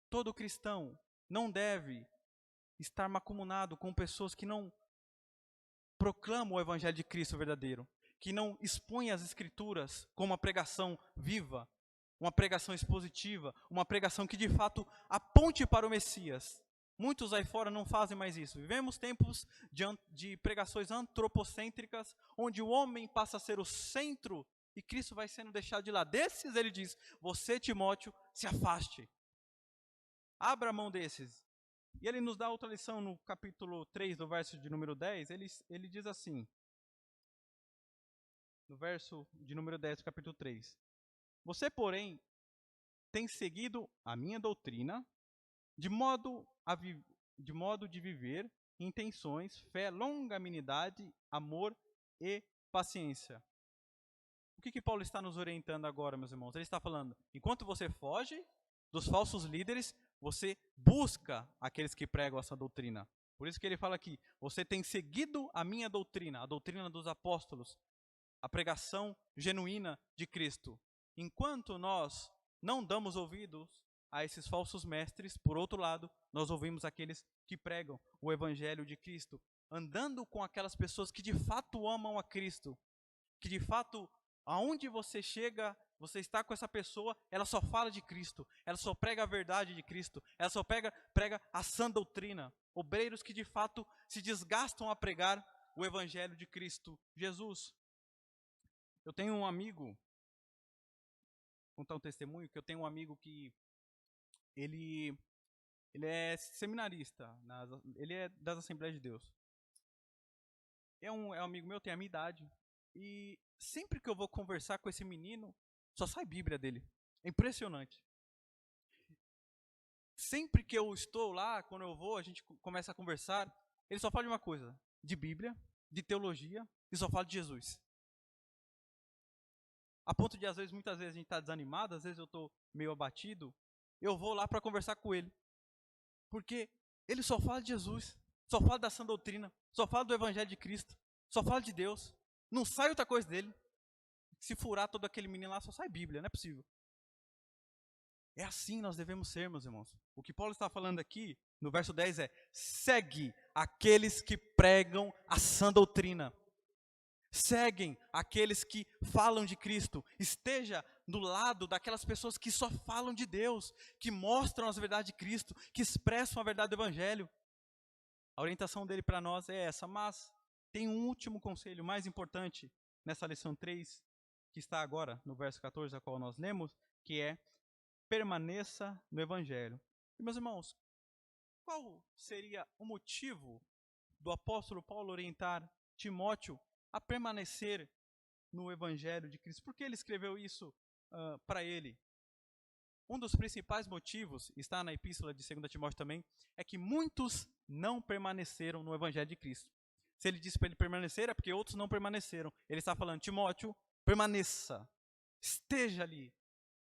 Todo cristão não deve estar macumunado com pessoas que não proclamam o evangelho de Cristo verdadeiro, que não expõem as Escrituras como uma pregação viva, uma pregação expositiva, uma pregação que de fato aponte para o Messias. Muitos aí fora não fazem mais isso. Vivemos tempos de pregações antropocêntricas, onde o homem passa a ser o centro e Cristo vai sendo deixado de lado. Desses ele diz, você, Timóteo, se afaste. Abra a mão desses. E ele nos dá outra lição no capítulo 3, do verso de número 10, ele diz assim, no verso de número 10 do capítulo 3, você, porém, tem seguido a minha doutrina, de modo de viver, intenções, fé, longanimidade, amor e paciência. O que Paulo está nos orientando agora, meus irmãos? Ele está falando, enquanto você foge dos falsos líderes, você busca aqueles que pregam essa doutrina. Por isso que ele fala aqui, você tem seguido a minha doutrina, a doutrina dos apóstolos, a pregação genuína de Cristo. Enquanto nós não damos ouvidos a esses falsos mestres, por outro lado, nós ouvimos aqueles que pregam o evangelho de Cristo, andando com aquelas pessoas que de fato amam a Cristo, que de fato, aonde você chega, você está com essa pessoa, ela só fala de Cristo, ela só prega a verdade de Cristo, ela só prega a sã doutrina. Obreiros que de fato se desgastam a pregar o evangelho de Cristo Jesus. Eu tenho um amigo, vou contar um testemunho, que eu tenho um amigo que ele é seminarista, ele é das Assembleias de Deus. É um amigo meu, tem a minha idade, e sempre que eu vou conversar com esse menino, só sai Bíblia dele. É impressionante. Sempre que eu estou lá, quando eu vou, a gente começa a conversar, ele só fala de uma coisa, de Bíblia, de teologia, e só fala de Jesus. A ponto de, muitas vezes a gente está desanimado, às vezes eu estou meio abatido, eu vou lá para conversar com ele. Porque ele só fala de Jesus, só fala da sã doutrina, só fala do Evangelho de Cristo. Só fala de Deus. Não sai outra coisa dele. Se furar todo aquele menino lá, só sai Bíblia, não é possível. É assim nós devemos ser, meus irmãos. O que Paulo está falando aqui, no verso 10 é: segue aqueles que pregam a sã doutrina. Seguem aqueles que falam de Cristo. Esteja do lado daquelas pessoas que só falam de Deus, que mostram as verdades de Cristo, que expressam a verdade do Evangelho. A orientação dele para nós é essa, mas tem um último conselho mais importante nessa lição 3, que está agora no verso 14, a qual nós lemos, que é: permaneça no Evangelho. E, meus irmãos, qual seria o motivo do apóstolo Paulo orientar Timóteo a permanecer no Evangelho de Cristo? Por que ele escreveu isso para ele? Um dos principais motivos, está na epístola de 2 Timóteo também, é que muitos não permaneceram no Evangelho de Cristo. Se ele disse para ele permanecer, é porque outros não permaneceram. Ele está falando: Timóteo, permaneça, esteja ali,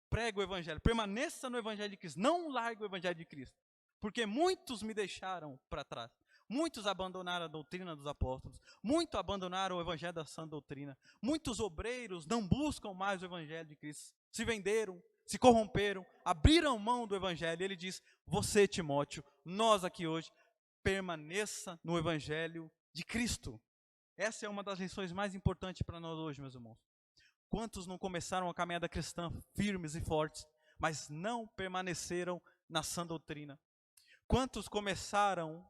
prega o Evangelho, permaneça no Evangelho de Cristo, não largue o Evangelho de Cristo, porque muitos me deixaram para trás. Muitos abandonaram a doutrina dos apóstolos, muitos abandonaram o Evangelho da sã doutrina, muitos obreiros não buscam mais o Evangelho de Cristo, se venderam, se corromperam, abriram mão do Evangelho. E ele diz: você, Timóteo, nós aqui hoje, permaneça no Evangelho de Cristo. Essa é uma das lições mais importantes para nós hoje, meus irmãos. Quantos não começaram a caminhada cristã firmes e fortes, mas não permaneceram na sã doutrina? Quantos começaram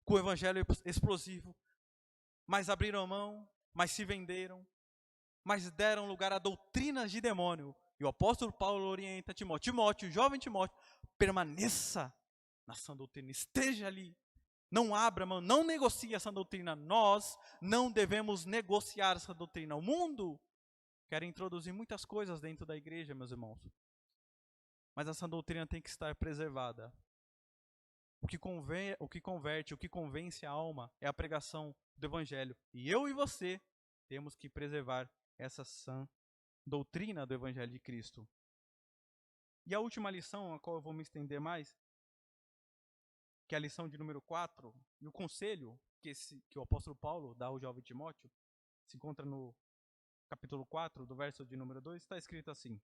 com o evangelho explosivo, mas abriram mão, mas se venderam, mas deram lugar a doutrinas de demônio? E o apóstolo Paulo orienta Timóteo: Timóteo, jovem Timóteo, permaneça na sã doutrina, esteja ali, não abra mão, não negocie essa doutrina. Nós não devemos negociar essa doutrina. O mundo quer introduzir muitas coisas dentro da igreja, meus irmãos, mas essa doutrina tem que estar preservada. O que converte, o que convence a alma é a pregação do Evangelho. E eu e você temos que preservar essa sã doutrina do Evangelho de Cristo. E a última lição, a qual eu vou me estender mais, que é a lição de número 4, e o conselho que o apóstolo Paulo dá ao jovem Timóteo, se encontra no capítulo 4, do verso de número 2, está escrito assim.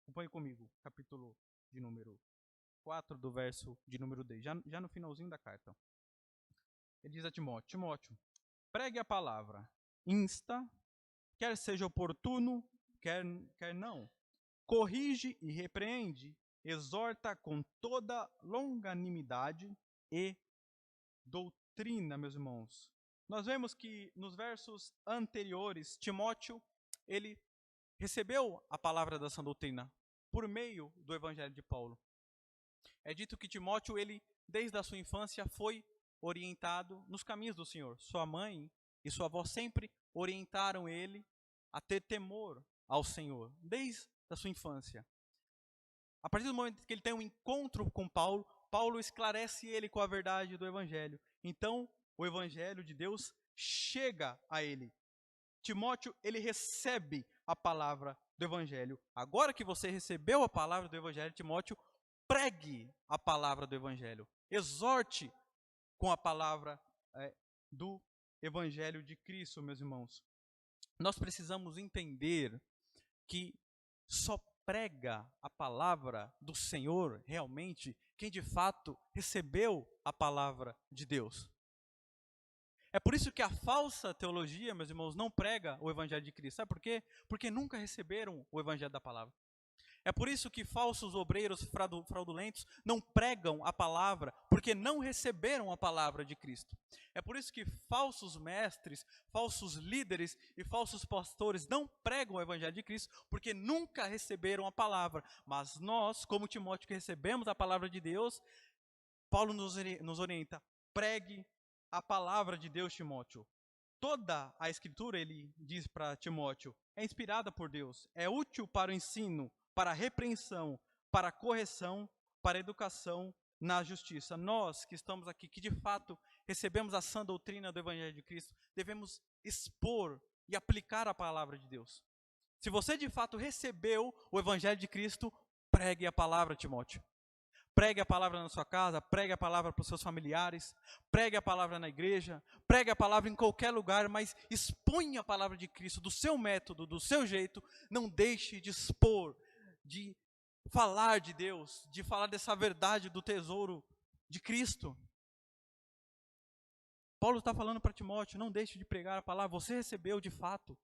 Acompanhe comigo, capítulo de número 4, do verso de número 10, já no finalzinho da carta. Ele diz a Timóteo: Timóteo, pregue a palavra, insta, quer seja oportuno, quer não, corrige e repreende, exorta com toda longanimidade e doutrina, meus irmãos. Nós vemos que nos versos anteriores, Timóteo, ele recebeu a palavra da sã doutrina por meio do Evangelho de Paulo. É dito que Timóteo, ele, desde a sua infância, foi orientado nos caminhos do Senhor. Sua mãe e sua avó sempre orientaram ele a ter temor ao Senhor, desde a sua infância. A partir do momento que ele tem um encontro com Paulo, Paulo esclarece ele com a verdade do Evangelho. Então, o Evangelho de Deus chega a ele. Timóteo, ele recebe a palavra do Evangelho. Agora que você recebeu a palavra do Evangelho, Timóteo, pregue a palavra do Evangelho. Exorte com a palavra do Evangelho de Cristo, meus irmãos. Nós precisamos entender que só prega a palavra do Senhor realmente quem de fato recebeu a palavra de Deus. É por isso que a falsa teologia, meus irmãos, não prega o Evangelho de Cristo. Sabe por quê? Porque nunca receberam o Evangelho da palavra. É por isso que falsos obreiros fraudulentos não pregam a palavra, porque não receberam a palavra de Cristo. É por isso que falsos mestres, falsos líderes e falsos pastores não pregam o Evangelho de Cristo, porque nunca receberam a palavra. Mas nós, como Timóteo, que recebemos a palavra de Deus, Paulo nos orienta: pregue a palavra de Deus, Timóteo. Toda a Escritura, ele diz para Timóteo, é inspirada por Deus, é útil para o ensino, para a repreensão, para a correção, para a educação na justiça. Nós que estamos aqui, que de fato recebemos a sã doutrina do Evangelho de Cristo, devemos expor e aplicar a palavra de Deus. Se você de fato recebeu o Evangelho de Cristo, pregue a palavra, Timóteo. Pregue a palavra na sua casa, pregue a palavra para os seus familiares, pregue a palavra na igreja, pregue a palavra em qualquer lugar, mas exponha a palavra de Cristo do seu método, do seu jeito. Não deixe de expor, de falar de Deus, de falar dessa verdade do tesouro de Cristo. Paulo está falando para Timóteo, não deixe de pregar a palavra, você recebeu de fato.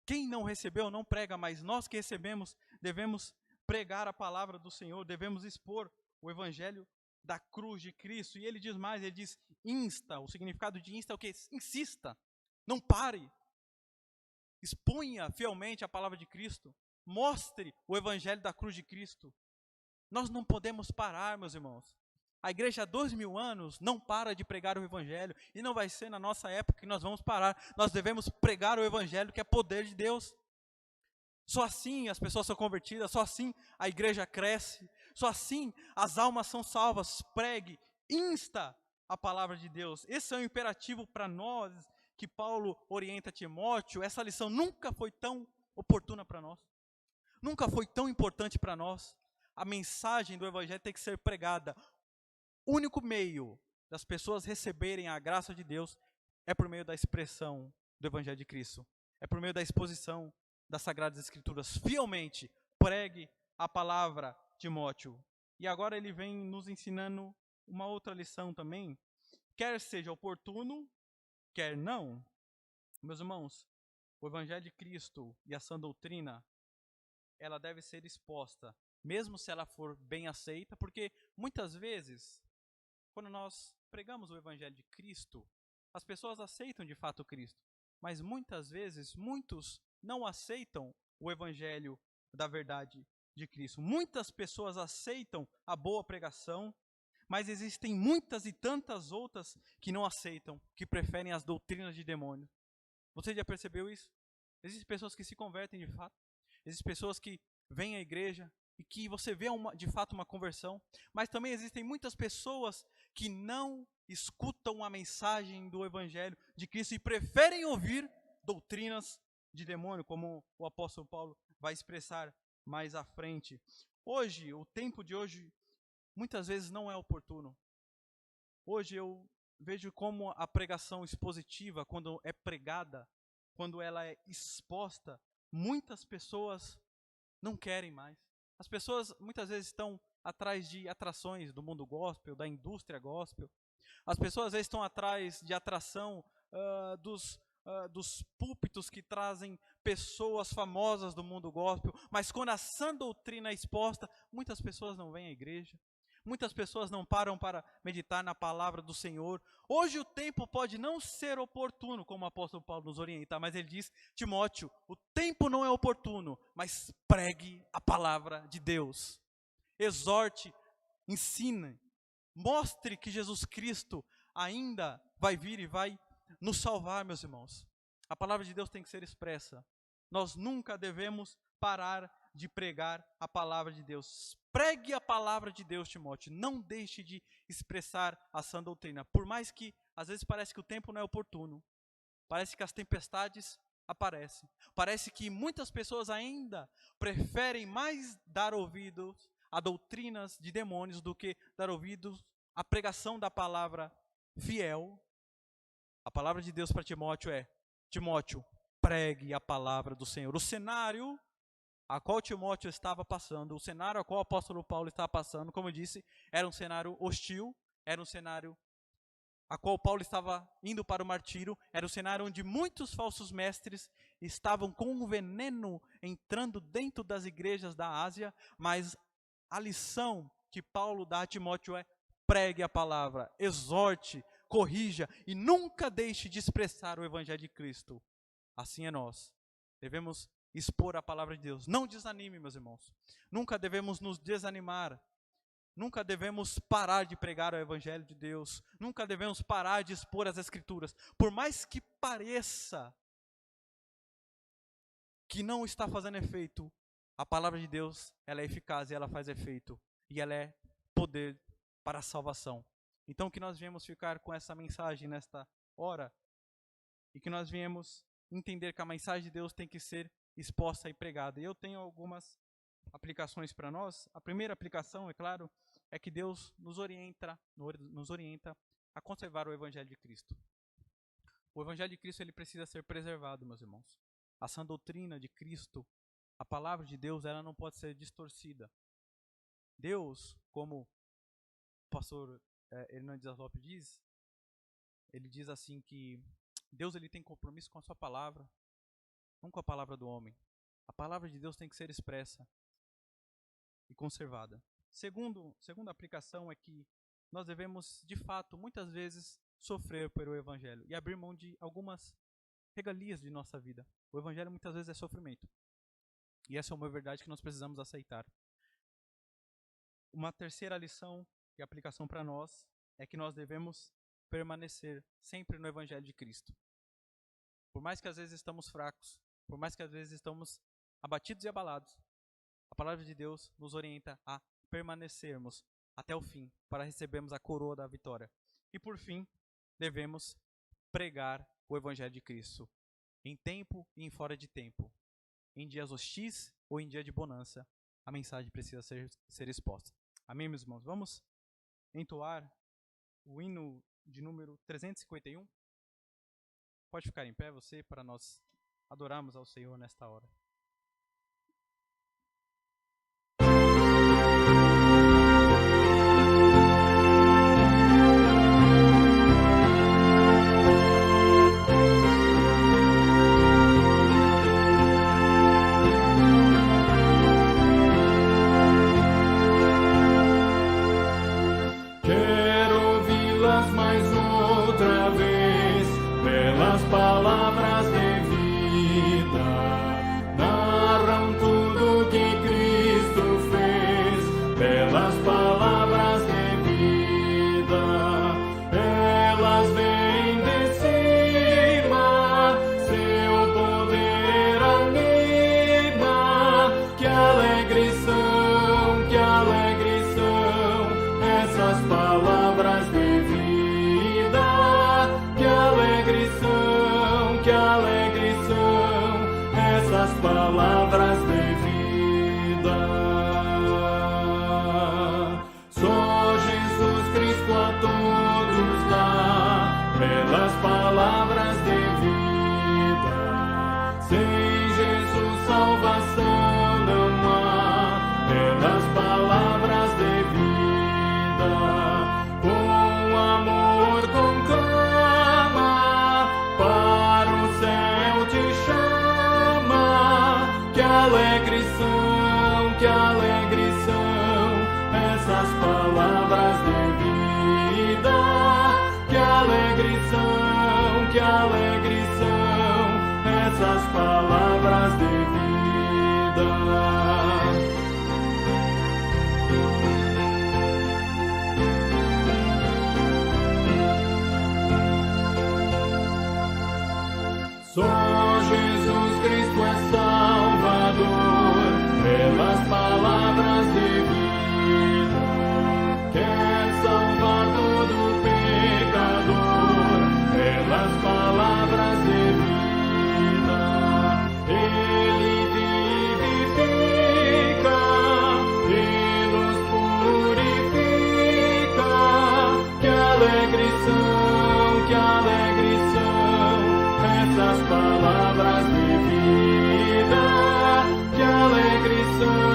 Quem não recebeu não prega, mas nós que recebemos devemos pregar a palavra do Senhor, devemos expor o evangelho da cruz de Cristo. E ele diz mais, ele diz insta, o significado de insta é o que? Insista, não pare. Exponha fielmente a palavra de Cristo, mostre o evangelho da cruz de Cristo. Nós não podemos parar, meus irmãos. A igreja há 2000 anos não para de pregar o evangelho, e não vai ser na nossa época que nós vamos parar. Nós devemos pregar o evangelho, que é poder de Deus. Só assim as pessoas são convertidas, só assim a igreja cresce, só assim as almas são salvas. Pregue, insta a palavra de Deus. Esse é um imperativo para nós, que Paulo orienta Timóteo. Essa lição nunca foi tão oportuna para nós, nunca foi tão importante para nós. A mensagem do evangelho tem que ser pregada. O único meio das pessoas receberem a graça de Deus é por meio da expressão do evangelho de Cristo, é por meio da exposição das Sagradas Escrituras. Fielmente pregue a palavra, Timóteo. E agora ele vem nos ensinando uma outra lição também, quer seja oportuno, quer não. Meus irmãos, o evangelho de Cristo e a sã doutrina, ela deve ser exposta, mesmo se ela for bem aceita, porque muitas vezes, quando nós pregamos o evangelho de Cristo, as pessoas aceitam de fato Cristo, mas muitas vezes, muitos não aceitam o evangelho da verdade de Cristo. Muitas pessoas aceitam a boa pregação, mas existem muitas e tantas outras que não aceitam, que preferem as doutrinas de demônio. Você já percebeu isso? Existem pessoas que se convertem de fato, existem pessoas que vêm à igreja e que você vê de fato uma conversão, mas também existem muitas pessoas que não escutam a mensagem do evangelho de Cristo e preferem ouvir doutrinas de demônio, como o apóstolo Paulo vai expressar mais à frente. Hoje, o tempo de hoje, muitas vezes não é oportuno. Hoje eu vejo como a pregação expositiva, quando é pregada, quando ela é exposta, muitas pessoas não querem mais. As pessoas muitas vezes estão atrás de atrações do mundo gospel, da indústria gospel. As pessoas às vezes estão atrás de atração dos púlpitos que trazem pessoas famosas do mundo gospel, mas quando a sã doutrina é exposta, muitas pessoas não vêm à igreja, muitas pessoas não param para meditar na palavra do Senhor. Hoje o tempo pode não ser oportuno, como o apóstolo Paulo nos orienta, mas ele diz, Timóteo, o tempo não é oportuno, mas pregue a palavra de Deus. Exorte, ensine, mostre que Jesus Cristo ainda vai vir e vai nos salvar, meus irmãos. A palavra de Deus tem que ser expressa. Nós nunca devemos parar de pregar a palavra de Deus. Pregue a palavra de Deus, Timóteo. Não deixe de expressar a sã doutrina. Por mais que, às vezes, parece que o tempo não é oportuno. Parece que as tempestades aparecem. Parece que muitas pessoas ainda preferem mais dar ouvidos a doutrinas de demônios do que dar ouvidos à pregação da palavra fiel. A palavra de Deus para Timóteo é, Timóteo, pregue a palavra do Senhor. O cenário a qual Timóteo estava passando, o cenário a qual o apóstolo Paulo estava passando, como eu disse, era um cenário hostil, era um cenário a qual Paulo estava indo para o martírio, era um cenário onde muitos falsos mestres estavam com um veneno entrando dentro das igrejas da Ásia, mas a lição que Paulo dá a Timóteo é, pregue a palavra, exorte, corrija e nunca deixe de expressar o evangelho de Cristo. Assim é nós. Devemos expor a palavra de Deus. Não desanime, meus irmãos. Nunca devemos nos desanimar. Nunca devemos parar de pregar o evangelho de Deus. Nunca devemos parar de expor as escrituras. Por mais que pareça que não está fazendo efeito, a palavra de Deus, ela é eficaz e ela faz efeito. E ela é poder para a salvação. Então que nós viemos ficar com essa mensagem nesta hora e que nós viemos entender que a mensagem de Deus tem que ser exposta e pregada. E eu tenho algumas aplicações para nós. A primeira aplicação, é claro, é que Deus nos orienta a conservar o Evangelho de Cristo. O Evangelho de Cristo ele precisa ser preservado, meus irmãos. A sã doutrina de Cristo, a palavra de Deus, ela não pode ser distorcida. Deus, como o pastor Hernandes Lopes diz, ele diz assim que Deus ele tem compromisso com a sua palavra, não com a palavra do homem. A palavra de Deus tem que ser expressa e conservada. Segunda aplicação é que nós devemos, de fato, muitas vezes, sofrer pelo Evangelho e abrir mão de algumas regalias de nossa vida. O Evangelho muitas vezes é sofrimento. E essa é uma verdade que nós precisamos aceitar. Uma terceira lição e aplicação para nós é que nós devemos permanecer sempre no Evangelho de Cristo. Por mais que às vezes estamos fracos, por mais que às vezes estamos abatidos e abalados, a palavra de Deus nos orienta a permanecermos até o fim, para recebermos a coroa da vitória. E por fim, devemos pregar o Evangelho de Cristo, em tempo e em fora de tempo. Em dias hostis ou em dia de bonança, a mensagem precisa ser exposta. Amém, meus irmãos? Vamos entoar o hino de número 351? Pode ficar em pé você, para nós adorarmos ao Senhor nesta hora. Palavras de vida narram tudo que Cristo fez, belas palavras de vida, elas vêm de cima, seu poder anima, que alegre são essas palavras de vida, que alegre são essas palavras de vida. Só Jesus Cristo a todos dá belas palavras de vida. Sem Jesus salvação não há belas palavras de vida. Com amor conclama, para o céu te chama, que alegre são essas palavras de vida, que alegre são essas palavras de vida. Só Jesus Cristo é Salvador, pelas palavras de vida, quer salvar todo pecador, pelas palavras de vida. Ele vivifica e nos purifica, que alegre são essas palavras de vida, que alegre são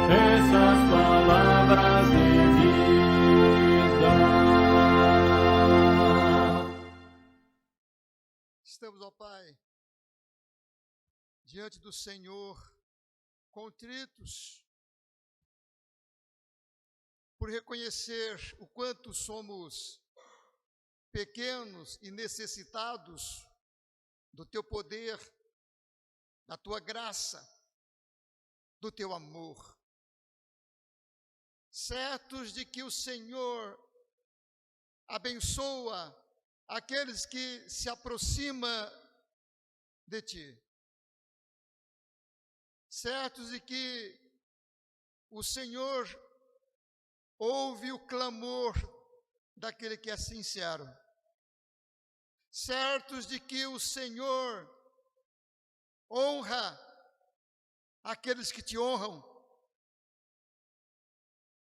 essas palavras de vida. Estamos, ó Pai, diante do Senhor, contritos, por reconhecer o quanto somos pequenos e necessitados do Teu poder, da Tua graça, do Teu amor. Certos de que o Senhor abençoa aqueles que se aproximam de Ti. Certos de que o Senhor ouve o clamor daquele que é sincero. Certos de que o Senhor honra aqueles que te honram,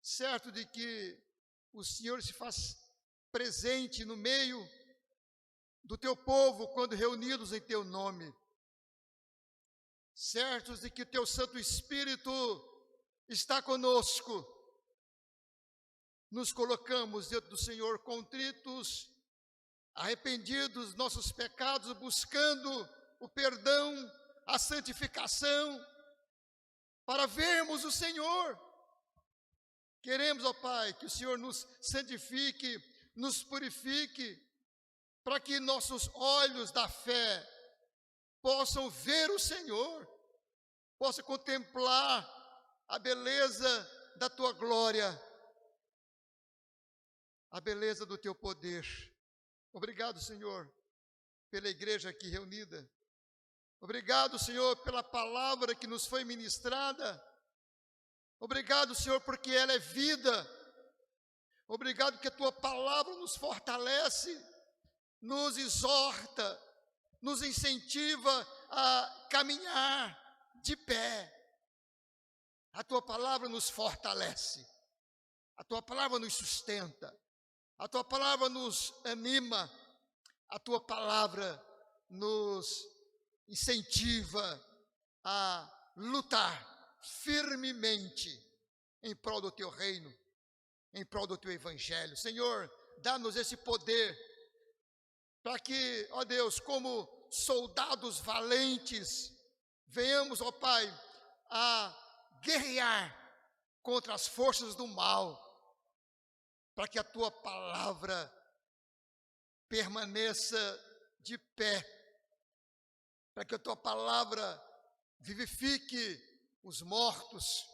certo de que o Senhor se faz presente no meio do teu povo quando reunidos em teu nome, certos de que o teu Santo Espírito está conosco. Nos colocamos diante do Senhor contritos, arrependidos dos nossos pecados, buscando o perdão, a santificação, para vermos o Senhor. Queremos, ó Pai, que o Senhor nos santifique, nos purifique, para que nossos olhos da fé possam ver o Senhor, possam contemplar a beleza da Tua glória, a beleza do Teu poder. Obrigado, Senhor, pela igreja aqui reunida. Obrigado, Senhor, pela palavra que nos foi ministrada. Obrigado, Senhor, porque ela é vida. Obrigado que a Tua palavra nos fortalece, nos exorta, nos incentiva a caminhar de pé. A Tua palavra nos fortalece. A Tua palavra nos sustenta. A Tua palavra nos anima. A Tua palavra nos incentiva a lutar firmemente em prol do Teu reino, em prol do Teu evangelho. Senhor, dá-nos esse poder para que, ó Deus, como soldados valentes, venhamos, ó Pai, a guerrear contra as forças do mal, para que a Tua palavra permaneça de pé, para que a Tua palavra vivifique os mortos,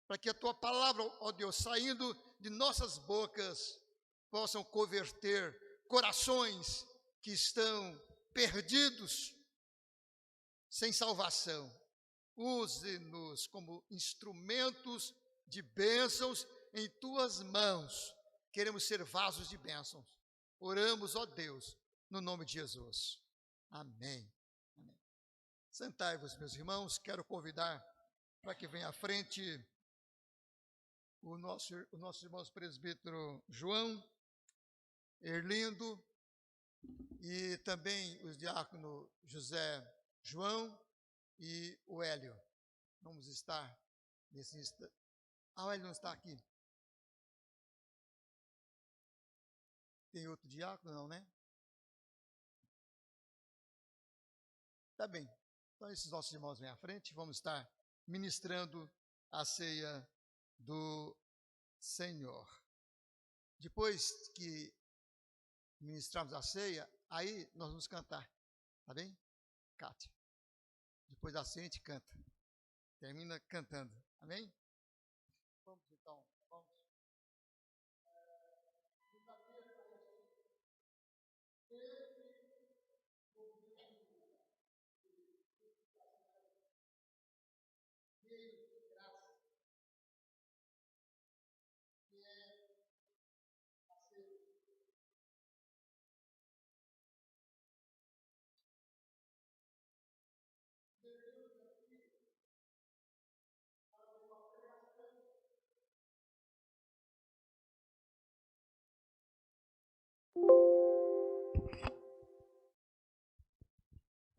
para que a Tua palavra, ó Deus, saindo de nossas bocas, possam converter corações que estão perdidos, sem salvação. Use-nos como instrumentos de bênçãos em Tuas mãos. Queremos ser vasos de bênçãos. Oramos, ó Deus, no nome de Jesus. Amém. Amém. Sentai-vos, meus irmãos. Quero convidar para que venha à frente o nosso irmão presbítero João, Erlindo, e também os diáconos José João e o Hélio. Vamos estar nesse instante. O Hélio não está aqui. Tem outro diácono, não, né? Tá bem. Então, esses nossos irmãos vêm à frente. Vamos estar ministrando a ceia do Senhor. Depois que ministrarmos a ceia, aí nós vamos cantar. Tá bem? Cátia. Depois da ceia a gente canta. Termina cantando. Amém? Vamos então. Vamos.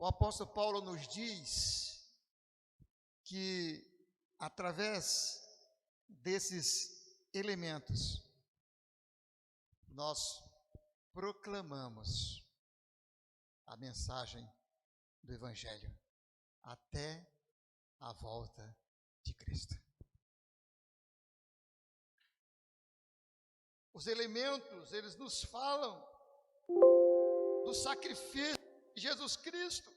O apóstolo Paulo nos diz que, através desses elementos, nós proclamamos a mensagem do Evangelho até a volta de Cristo. Os elementos, eles nos falam do sacrifício de Jesus Cristo.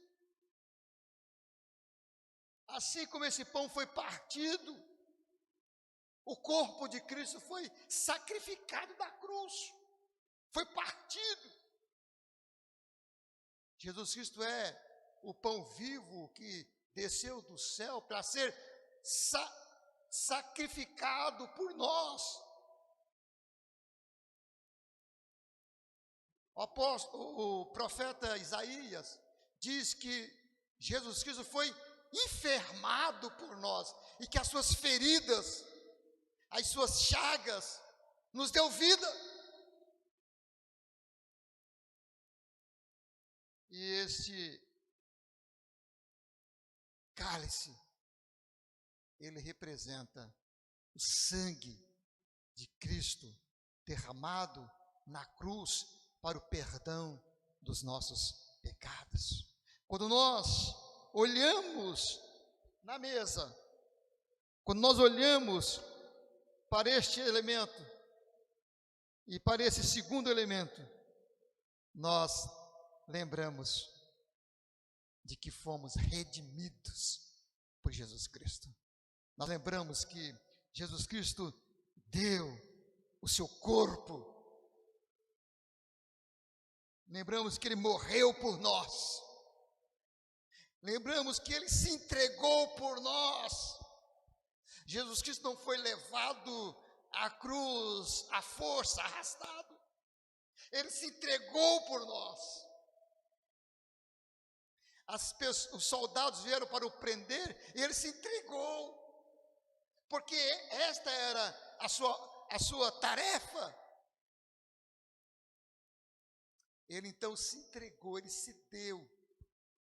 Assim como esse pão foi partido, o corpo de Cristo foi sacrificado da cruz, foi partido. Jesus Cristo é o pão vivo que desceu do céu para ser sacrificado por nós. O profeta Isaías diz que Jesus Cristo foi enfermado por nós e que as suas feridas, as suas chagas, nos deu vida. E este cálice, ele representa o sangue de Cristo derramado na cruz para o perdão dos nossos pecados. Quando nós olhamos na mesa, quando nós olhamos para este elemento e para esse segundo elemento, nós lembramos de que fomos redimidos por Jesus Cristo. Nós lembramos que Jesus Cristo deu o seu corpo. Lembramos que Ele morreu por nós. Lembramos que Ele se entregou por nós. Jesus Cristo não foi levado à cruz à força, arrastado. Ele se entregou por nós. Os soldados vieram para o prender e Ele se entregou. Porque esta era a sua tarefa. Ele então se entregou, Ele se deu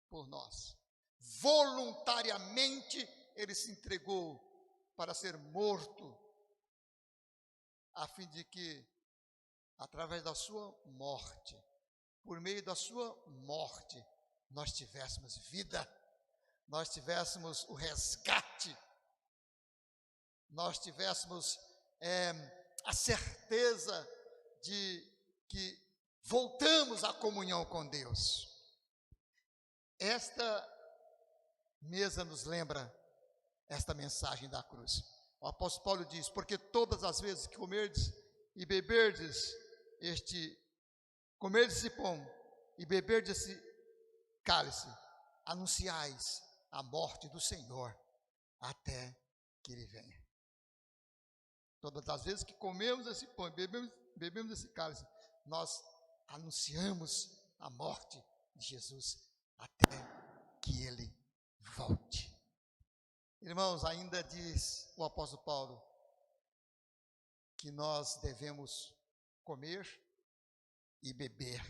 por nós. Voluntariamente Ele se entregou para ser morto, a fim de que, através da sua morte, por meio da sua morte, nós tivéssemos vida, nós tivéssemos o resgate, nós tivéssemos a certeza de que voltamos à comunhão com Deus. Esta mesa nos lembra esta mensagem da cruz. O apóstolo Paulo diz: porque todas as vezes que comerdes e beberdes comerdes esse pão e beberdes esse cálice, anunciais a morte do Senhor até que Ele venha. Todas as vezes que comemos esse pão e bebemos esse cálice, nós anunciamos a morte de Jesus até que Ele volte. Irmãos, ainda diz o apóstolo Paulo que nós devemos comer e beber,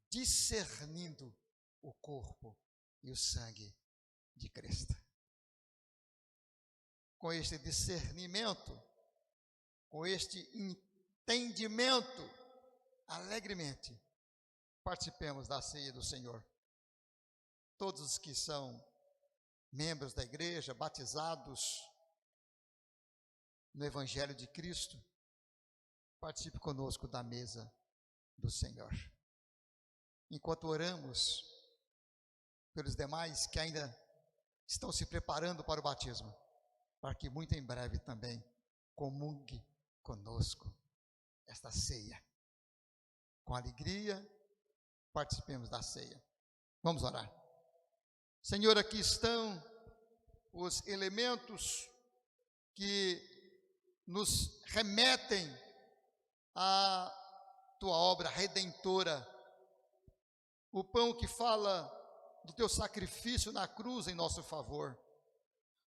discernindo o corpo e o sangue de Cristo. Com este discernimento, com este entendimento, alegremente participemos da ceia do Senhor. Todos os que são membros da igreja, batizados no Evangelho de Cristo, participe conosco da mesa do Senhor. Enquanto oramos pelos demais que ainda estão se preparando para o batismo, para que muito em breve também comungue conosco esta ceia. Com alegria, participemos da ceia. Vamos orar. Senhor, aqui estão os elementos que nos remetem à Tua obra redentora. O pão que fala do Teu sacrifício na cruz em nosso favor.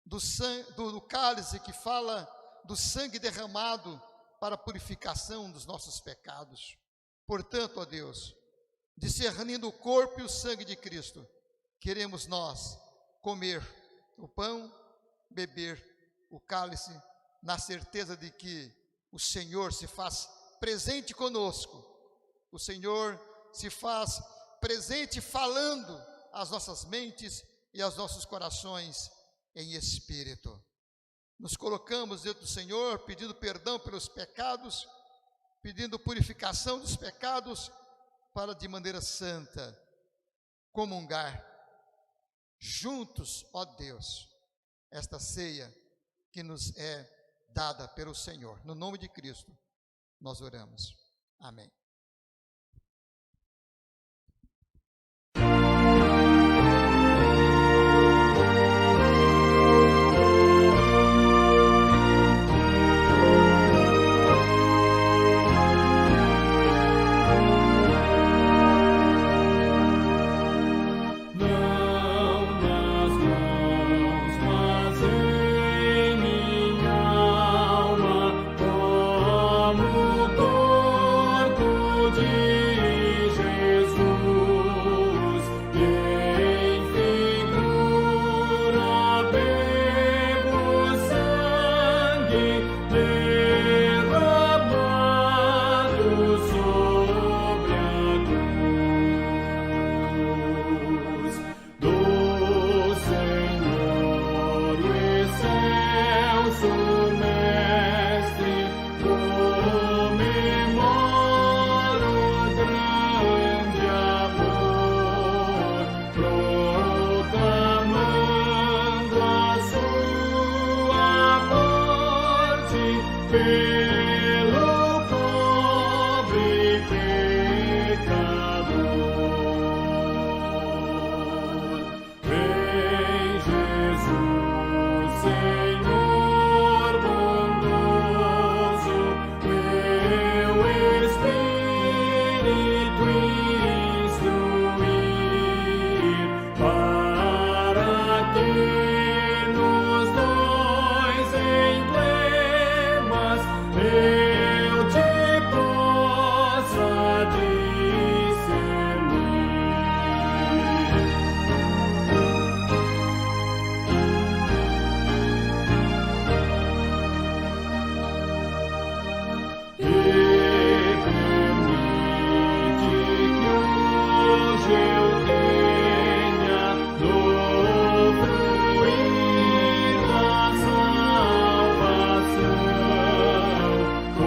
Do cálice que fala do sangue derramado para a purificação dos nossos pecados. Portanto, ó Deus, discernindo o corpo e o sangue de Cristo, queremos nós comer o pão, beber o cálice, na certeza de que o Senhor se faz presente conosco. O Senhor se faz presente falando às nossas mentes e aos nossos corações em espírito. Nos colocamos diante do Senhor, pedindo perdão pelos pecados, pedindo purificação dos pecados, para de maneira santa comungar juntos, ó Deus, esta ceia que nos é dada pelo Senhor. No nome de Cristo, nós oramos. Amém. Não nas mãos pelo pobre pecador. Vem, Jesus, Senhor bondoso, teu Espírito instruir, para que nos dois emblemas eu te possa discernir. E permite que hoje eu tenha do fruir da salvação, com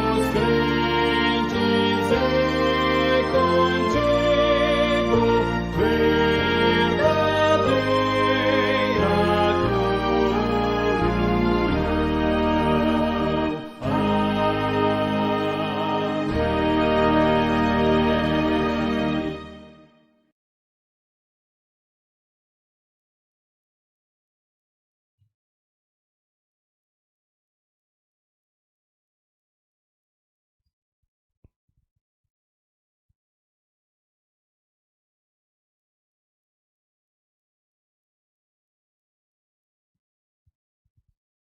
os crentes e contigo verdadeira comunhão. Amém.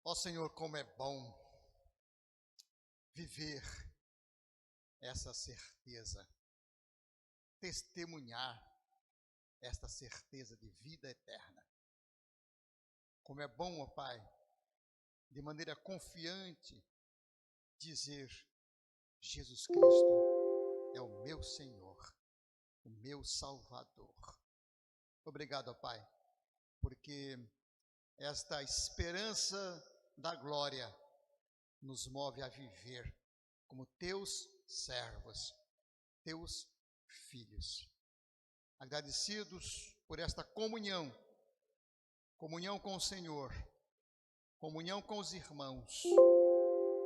Ó Senhor, como é bom viver essa certeza, testemunhar esta certeza de vida eterna. Como é bom, ó Pai, de maneira confiante, dizer: Jesus Cristo é o meu Senhor, o meu Salvador. Obrigado, ó Pai, porque esta esperança da glória nos move a viver como teus servos, teus filhos. Agradecidos por esta comunhão com o Senhor, comunhão com os irmãos.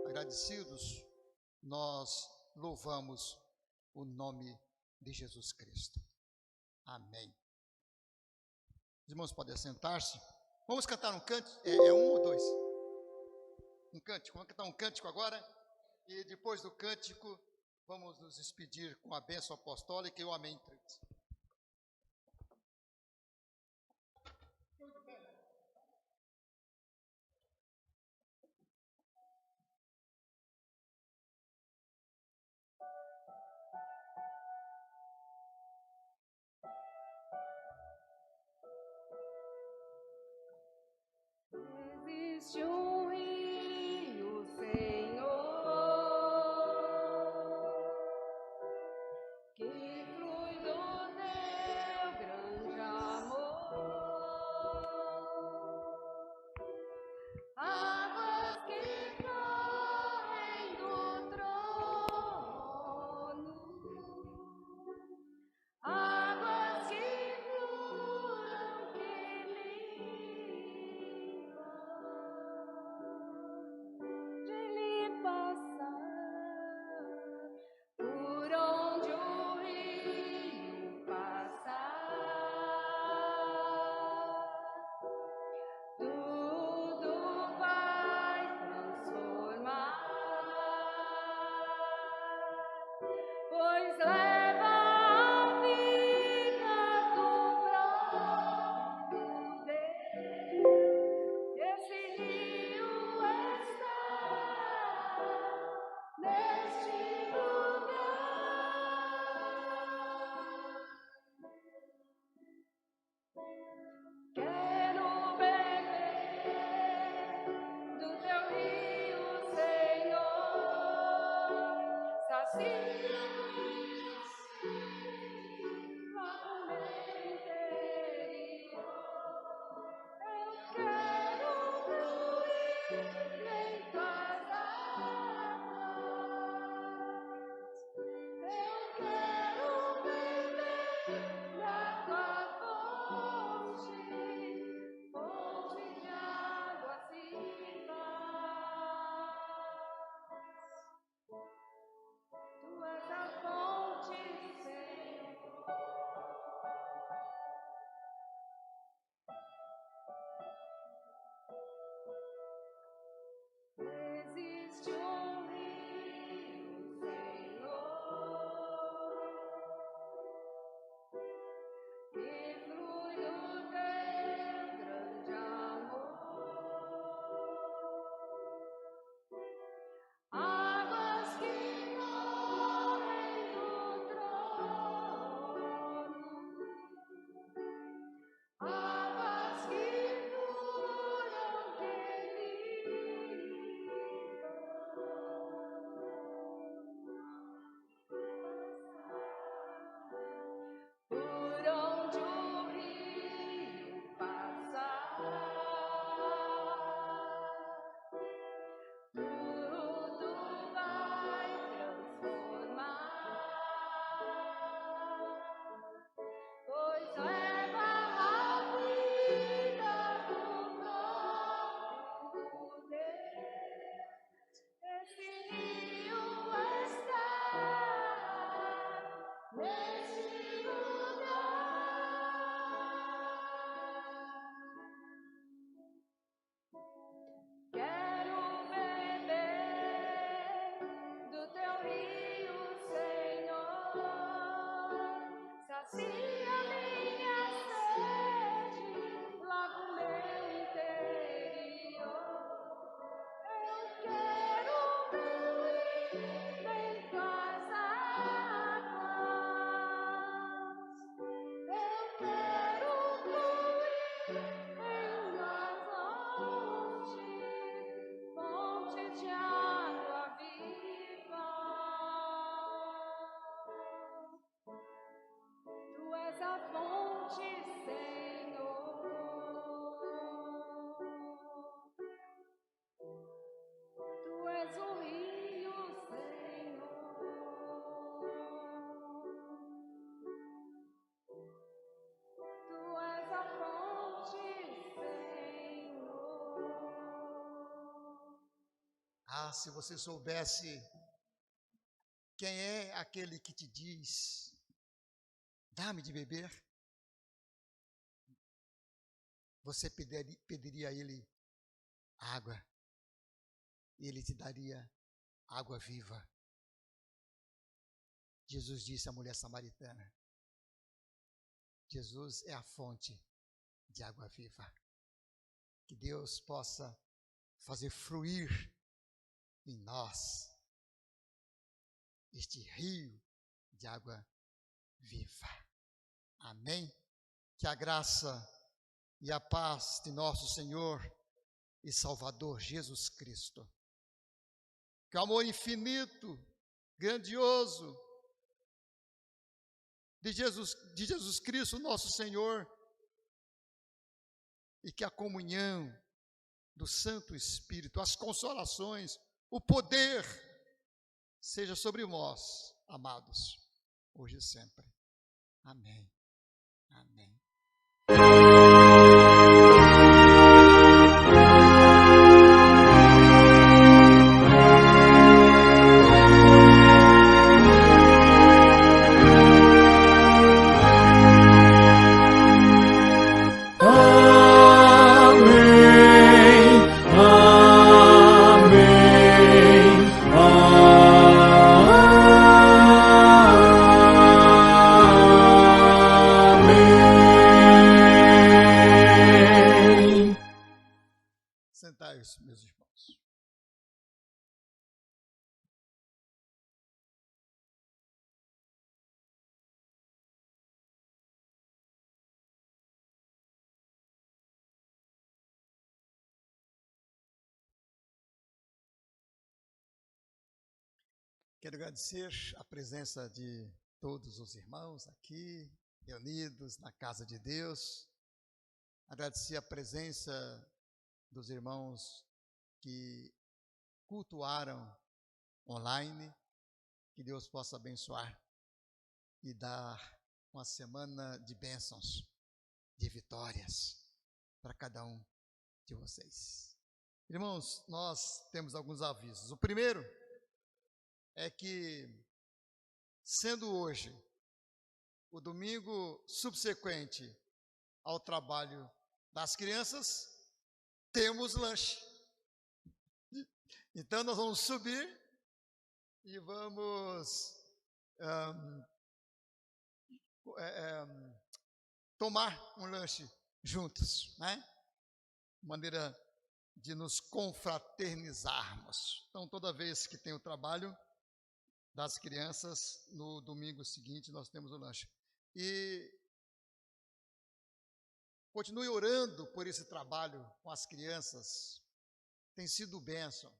Agradecidos, nós louvamos o nome de Jesus Cristo. Amém. Os irmãos podem sentar-se. Vamos cantar um cântico, um ou dois? Um cântico, vamos cantar um cântico agora, e depois do cântico, vamos nos despedir com a bênção apostólica e o amém. Existe um rio, Senhor, que flui do teu grande amor. Águas que correm do trono, águas que fluem, que de lhe passar por onde o rio passar, tudo vai transformar, pois leva a vida do próprio Deus. Esse rio está neste lugar. Quero beber do teu rio, Senhor. Sacia lá no meu interior. Eu quero fluir em tuas águas. Eu quero beber da tua fonte, fonte de águas vivas. Ah, se você soubesse quem é aquele que te diz, dá-me de beber, você pediria a ele água, e ele te daria água viva. Jesus disse à mulher samaritana, Jesus é a fonte de água viva. Que Deus possa fazer fluir em nós este rio de água viva. Amém? Que a graça e a paz de nosso Senhor e Salvador Jesus Cristo, que o amor infinito, grandioso de Jesus Cristo, nosso Senhor, e que a comunhão do Santo Espírito, as consolações, o poder, seja sobre nós, amados, hoje e sempre. Amém. Amém. Sentai-vos, meus irmãos. Quero agradecer a presença de todos os irmãos aqui, reunidos na casa de Deus. Agradecer a presença dos irmãos que cultuaram online. Que Deus possa abençoar e dar uma semana de bênçãos, de vitórias para cada um de vocês. Irmãos, nós temos alguns avisos. O primeiro é que, sendo hoje o domingo subsequente ao trabalho das crianças, temos lanche. Então nós vamos subir e vamos tomar um lanche juntos, né? Maneira de nos confraternizarmos. Então, toda vez que tem o trabalho das crianças, no domingo seguinte nós temos o lanche. E continue orando por esse trabalho com as crianças. Tem sido bênção.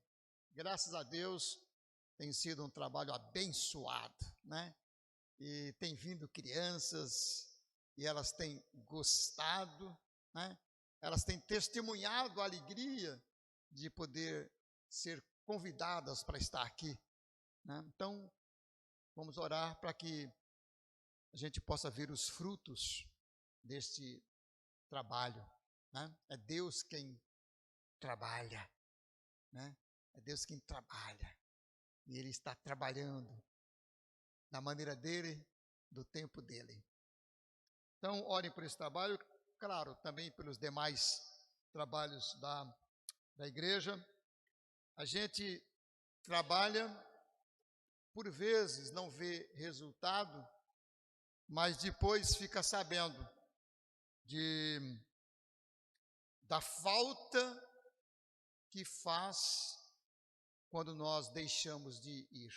Graças a Deus, tem sido um trabalho abençoado, né? E tem vindo crianças e elas têm gostado, né? Elas têm testemunhado a alegria de poder ser convidadas para estar aqui, né? Então, vamos orar para que a gente possa ver os frutos deste trabalho, né? É Deus quem trabalha, né? É Deus quem trabalha. E Ele está trabalhando da maneira dele, do tempo dele. Então, orem por esse trabalho, claro, também pelos demais trabalhos da igreja. A gente trabalha, por vezes não vê resultado, mas depois fica sabendo da falta que faz quando nós deixamos de ir.